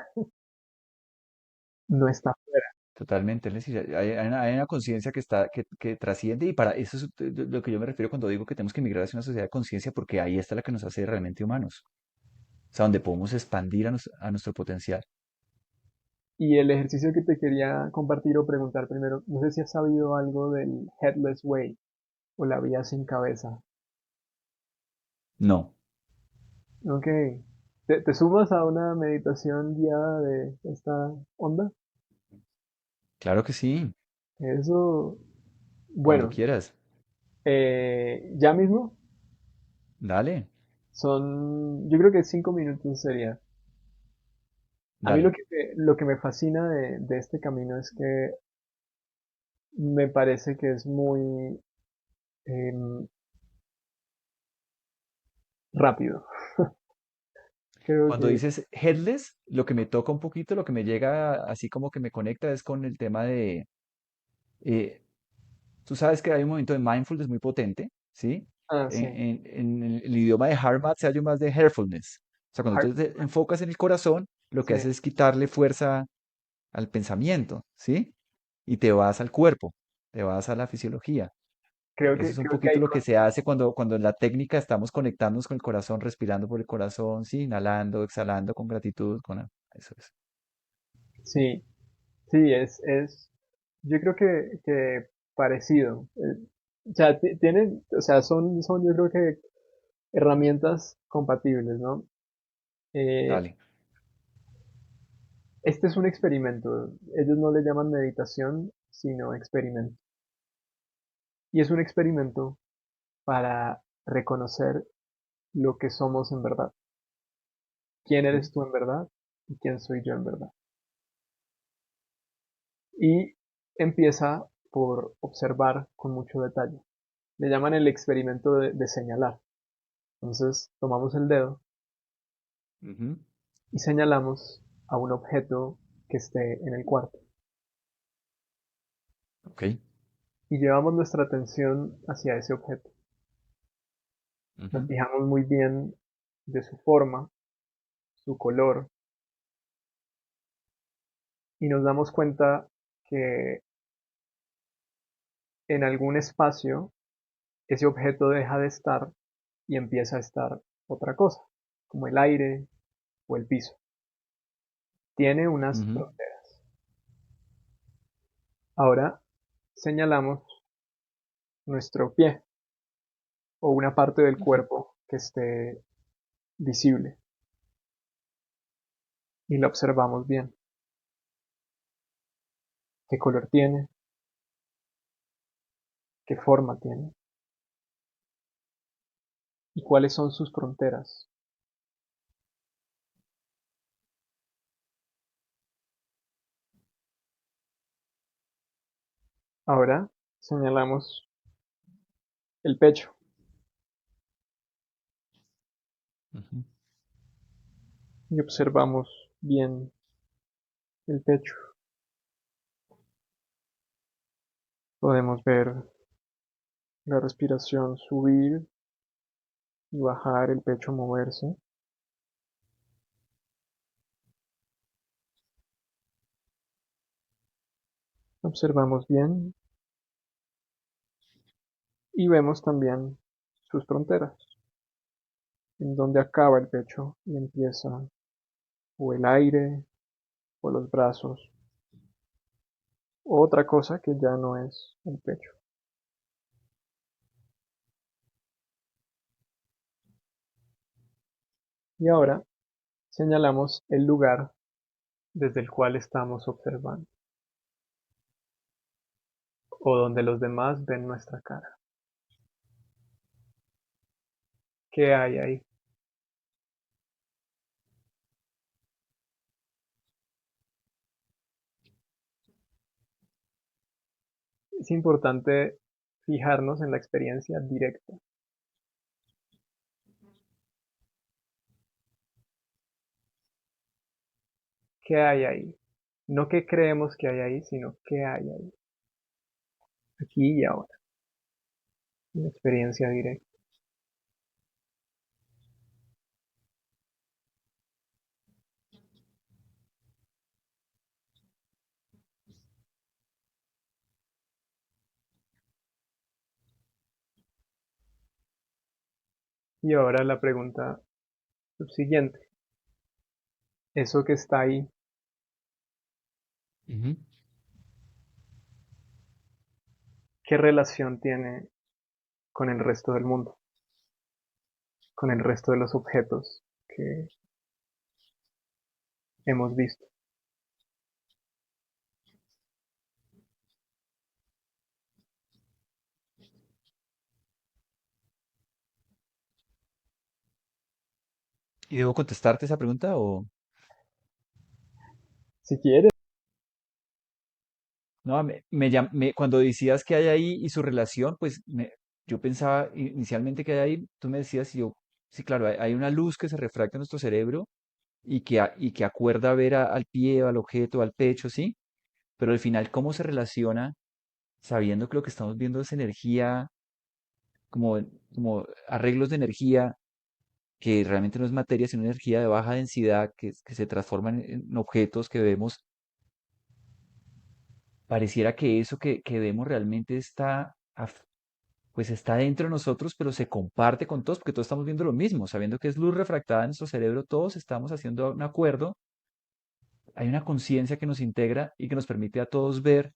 No está afuera. Totalmente, es decir, hay una conciencia que trasciende y para eso es lo que yo me refiero cuando digo que tenemos que migrar hacia una sociedad de conciencia porque ahí está la que nos hace realmente humanos, o sea, donde podemos expandir a nuestro potencial. Y el ejercicio que te quería compartir o preguntar primero, no sé si has sabido algo del Headless Way o la vía sin cabeza. No, Ok. ¿Te sumas a una meditación guiada de esta onda? claro que sí, Eso, cuando bueno, quieras, ya mismo dale, son, yo creo que 5 minutos sería. A mí dale. lo que me fascina de este camino es que me parece que es muy em, rápido. Creo Cuando que, dices headless, lo que me toca un poquito, lo que me llega así como que me conecta es con el tema de, eh, tú sabes que hay un momento de mindfulness muy potente, ¿sí? sí, En el idioma de Harvard se habla más de heartfulness. O sea, cuando heart, tú te enfocas en el corazón, lo que sí, haces es quitarle fuerza al pensamiento, ¿sí? Y te vas al cuerpo, te vas a la fisiología. Eso es un creo que poquito ahí lo que se hace cuando en la técnica estamos conectándonos con el corazón, respirando por el corazón, ¿sí? Inhalando, exhalando con gratitud, eso es. sí, sí, yo creo que parecido. O sea, tienen, o sea, son yo creo que herramientas compatibles, ¿no? Eh, Dale. este es un experimento. Ellos no le llaman meditación, sino experimento. Y es un experimento para reconocer lo que somos en verdad. ¿Quién Ujú, eres tú en verdad? ¿Y quién soy yo en verdad? Y empieza por observar con mucho detalle. Le llaman el experimento de señalar. Entonces tomamos el dedo ujú, y señalamos a un objeto que esté en el cuarto. ok. Y llevamos nuestra atención hacia ese objeto. Nos Ujú, fijamos muy bien de su forma, su color, y nos damos cuenta que en algún espacio ese objeto deja de estar y empieza a estar otra cosa, como el aire o el piso. Tiene unas ujú, fronteras. Ahora señalamos nuestro pie o una parte del Ujú, cuerpo que esté visible y la observamos bien. ¿Qué color tiene? ¿Qué forma tiene? ¿Y cuáles son sus fronteras? Ahora señalamos el pecho ujú, y observamos bien el pecho. Podemos ver la respiración subir y bajar, el pecho moverse. Observamos bien y vemos también sus fronteras, en donde acaba el pecho y empieza o el aire o los brazos o otra cosa que ya no es el pecho. Y ahora señalamos el lugar desde el cual estamos observando o donde los demás ven nuestra cara. ¿Qué hay ahí? Es importante fijarnos en la experiencia directa. ¿Qué hay ahí? No qué creemos que hay ahí, sino qué hay ahí, aquí y ahora, una experiencia directa. Y ahora la pregunta subsiguiente, eso que está ahí, ujú. ¿qué relación tiene con el resto del mundo, con el resto de los objetos que hemos visto? ¿Y debo contestarte esa pregunta o...? Si quieres. No, cuando decías que hay ahí y su relación, pues yo pensaba inicialmente que hay ahí, tú me decías y yo, sí, claro, hay una luz que se refracta en nuestro cerebro y que acuerda ver al pie, al objeto, al pecho, ¿sí? Pero al final, ¿cómo se relaciona sabiendo que lo que estamos viendo es energía, como, como arreglos de energía, que realmente no es materia, sino energía de baja densidad que se transforman en objetos que vemos? Pareciera que eso que vemos realmente pues está dentro de nosotros, pero se comparte con todos, porque todos estamos viendo lo mismo, sabiendo que es luz refractada en nuestro cerebro, todos estamos haciendo un acuerdo, hay una conciencia que nos integra y que nos permite a todos ver,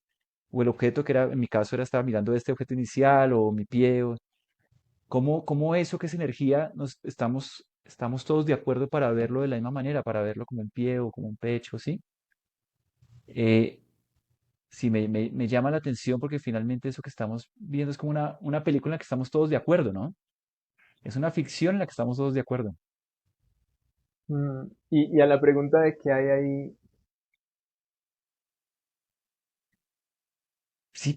o el objeto que era, en mi caso era estaba mirando este objeto inicial, o mi pie, o cómo eso que es energía, estamos todos de acuerdo para verlo de la misma manera, para verlo como un pie o como un pecho, ¿sí? Eh, sí, me llama la atención porque finalmente eso que estamos viendo es como una película en la que estamos todos de acuerdo, ¿no? Es una ficción en la que estamos todos de acuerdo. Y a la pregunta de qué hay ahí, Sí,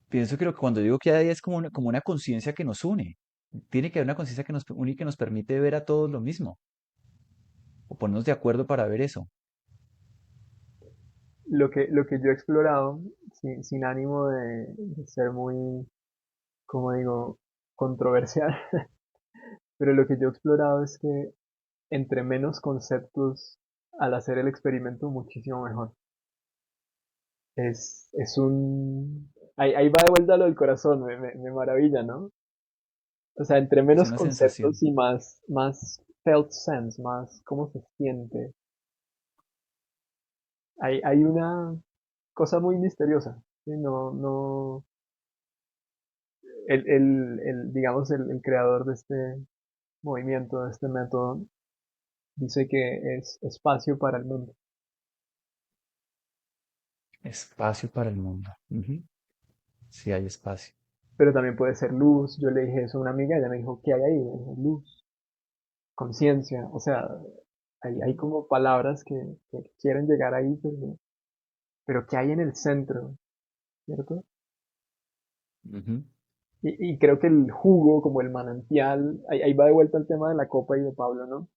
pienso que cuando digo que hay es como una conciencia que nos une. Tiene que haber una conciencia que nos une y que nos permite ver a todos lo mismo, o ponernos de acuerdo para ver eso. lo que yo he explorado, sin ánimo de ser muy, como digo, controversial, pero lo que yo he explorado es que entre menos conceptos al hacer el experimento, muchísimo mejor. Es un... Ahí va de vuelta lo del corazón, me maravilla, ¿no? O sea, entre Es menos una conceptos sensación. y más felt sense, más cómo se siente. Hay una... cosa muy misteriosa. ¿Sí? No, no, digamos, el creador de este movimiento, de este método, dice que es espacio para el mundo, Espacio para el mundo. Ujú. Sí hay espacio. pero también puede ser luz. Yo le dije eso a una amiga, ella me dijo, ¿qué hay ahí? Me dijo, luz, conciencia, o sea, hay Ujú. como palabras que quieren llegar ahí, pero ¿qué hay en el centro? ¿Cierto? Ujú. Y creo que el jugo, como el manantial, ahí va de vuelta el tema de la copa y de Pablo, ¿no?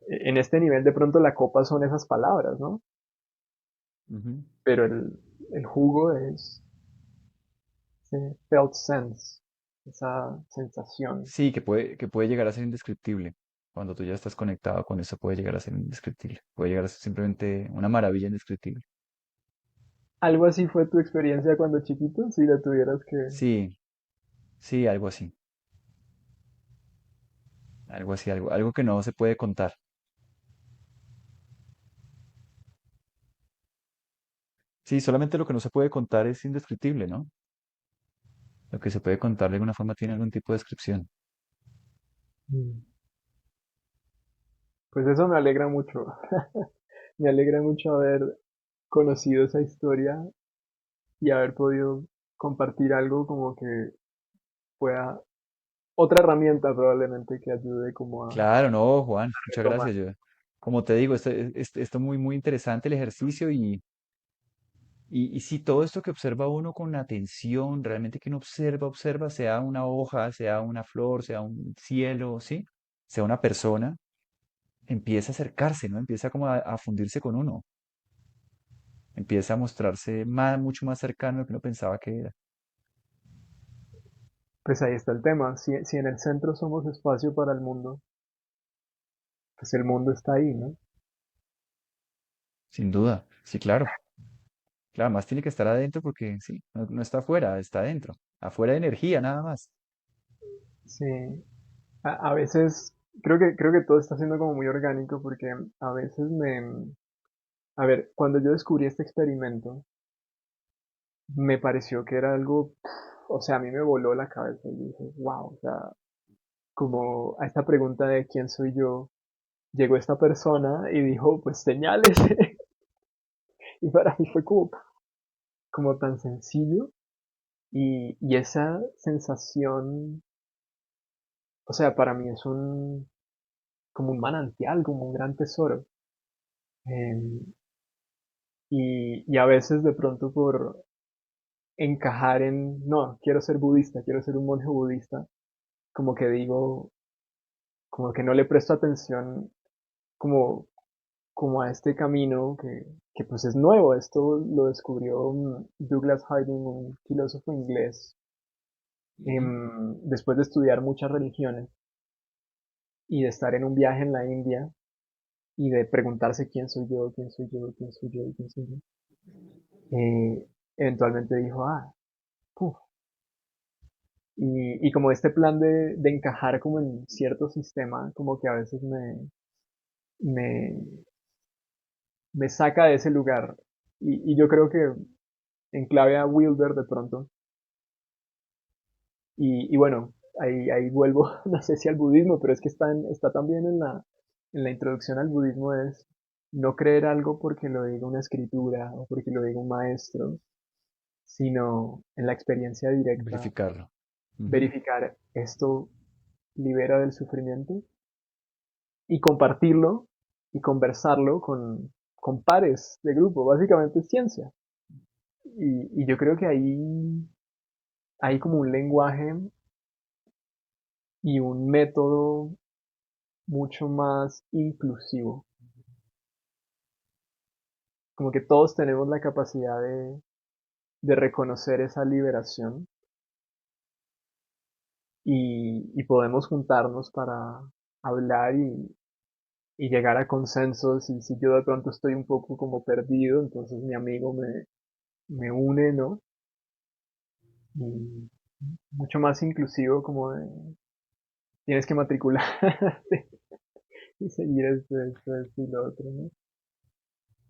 En este nivel de pronto la copa son esas palabras, ¿no? Ujú. Pero el jugo es ese felt sense, esa sensación. Sí, que puede llegar a ser indescriptible. Cuando tú ya estás conectado con eso, puede llegar a ser indescriptible. Puede llegar a ser simplemente una maravilla indescriptible. ¿Algo así fue tu experiencia cuando chiquito? Si la tuvieras que... Sí, sí, algo así. Algo así, algo que no se puede contar. Sí, solamente lo que no se puede contar es indescriptible, ¿no? Lo que se puede contar de alguna forma tiene algún tipo de descripción. Mm. Pues eso me alegra mucho. Me alegra mucho haber conocido esa historia y haber podido compartir algo como que pueda... Otra herramienta probablemente que ayude como a Claro, no, Juan, muchas retomar. gracias. Como te digo, esto muy, muy interesante el ejercicio y sí, todo esto que observa uno con atención, realmente que uno observa, sea una hoja, sea una flor, sea un cielo, ¿sí? Sea una persona, empieza a acercarse, ¿no? Empieza como a fundirse con uno, empieza a mostrarse mucho más cercano de lo que uno pensaba que era. Pues ahí está el tema. Si en el centro somos espacio para el mundo, pues el mundo está ahí, ¿no? Sin duda, sí, claro. Claro, más tiene que estar adentro porque sí, no está afuera, está adentro. Afuera de energía, nada más. Sí. A veces creo que todo está siendo como muy orgánico porque a veces a ver, cuando yo descubrí este experimento, me pareció que era algo, o sea, a mí me voló la cabeza y dije, wow, o sea, como a esta pregunta de quién soy yo, llegó esta persona y dijo, pues señales. Y para mí fue como tan sencillo y esa sensación, o sea, para mí es como un manantial, como un gran tesoro. Em, y a veces de pronto por encajar no, quiero ser budista, quiero ser un monje budista, como que digo, como que no le presto atención como, como a este camino que pues es nuevo. Esto lo descubrió Douglas Harding, un filósofo inglés, Ujú. después de estudiar muchas religiones y de estar en un viaje en la India y de preguntarse quién soy yo, quién soy yo, quién soy yo, quién soy yo. Eventualmente dijo, puf. Y como este plan de encajar como en cierto sistema, como que a veces me, me saca de ese lugar. Y yo creo que en clave a Wilber de pronto. Y bueno, ahí vuelvo, no sé si al budismo, pero es que está también en la introducción al budismo es no creer algo porque lo diga una escritura o porque lo diga un maestro, sino en la experiencia directa, Verificarlo. Ujú. verificar esto libera del sufrimiento y compartirlo y conversarlo con pares de grupo, básicamente es ciencia. Y yo creo que ahí hay como un lenguaje y un método mucho más inclusivo. Como que todos tenemos la capacidad de reconocer esa liberación y podemos juntarnos para hablar y llegar a consensos. Y si yo de pronto estoy un poco como perdido, entonces mi amigo me une, ¿no? Y mucho más inclusivo como de tienes que matricularte y seguir esto y lo otro, ¿no?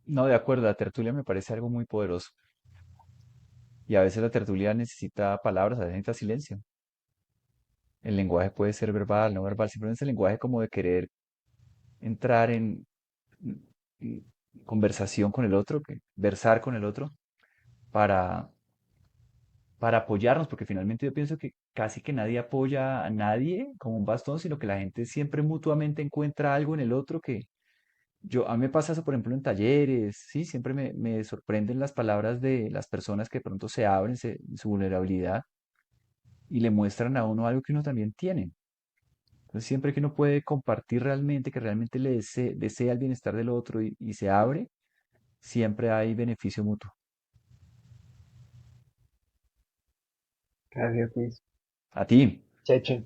No, de acuerdo, la tertulia me parece algo muy poderoso. Y a veces la tertulia necesita palabras, a veces necesita silencio. El lenguaje puede ser verbal, no verbal, simplemente el lenguaje como de querer entrar en conversación con el otro, versar con el otro para, para apoyarnos, porque finalmente yo pienso que casi que nadie apoya a nadie como un bastón, sino que la gente siempre mutuamente encuentra algo en el otro que a mí me pasa eso, por ejemplo, en talleres, sí, siempre me sorprenden las palabras de las personas que de pronto se abren su vulnerabilidad y le muestran a uno algo que uno también tiene. Entonces, siempre que uno puede compartir realmente, que realmente desea el bienestar del otro y se abre, siempre hay beneficio mutuo. Gracias, Luis. A ti. Cheche.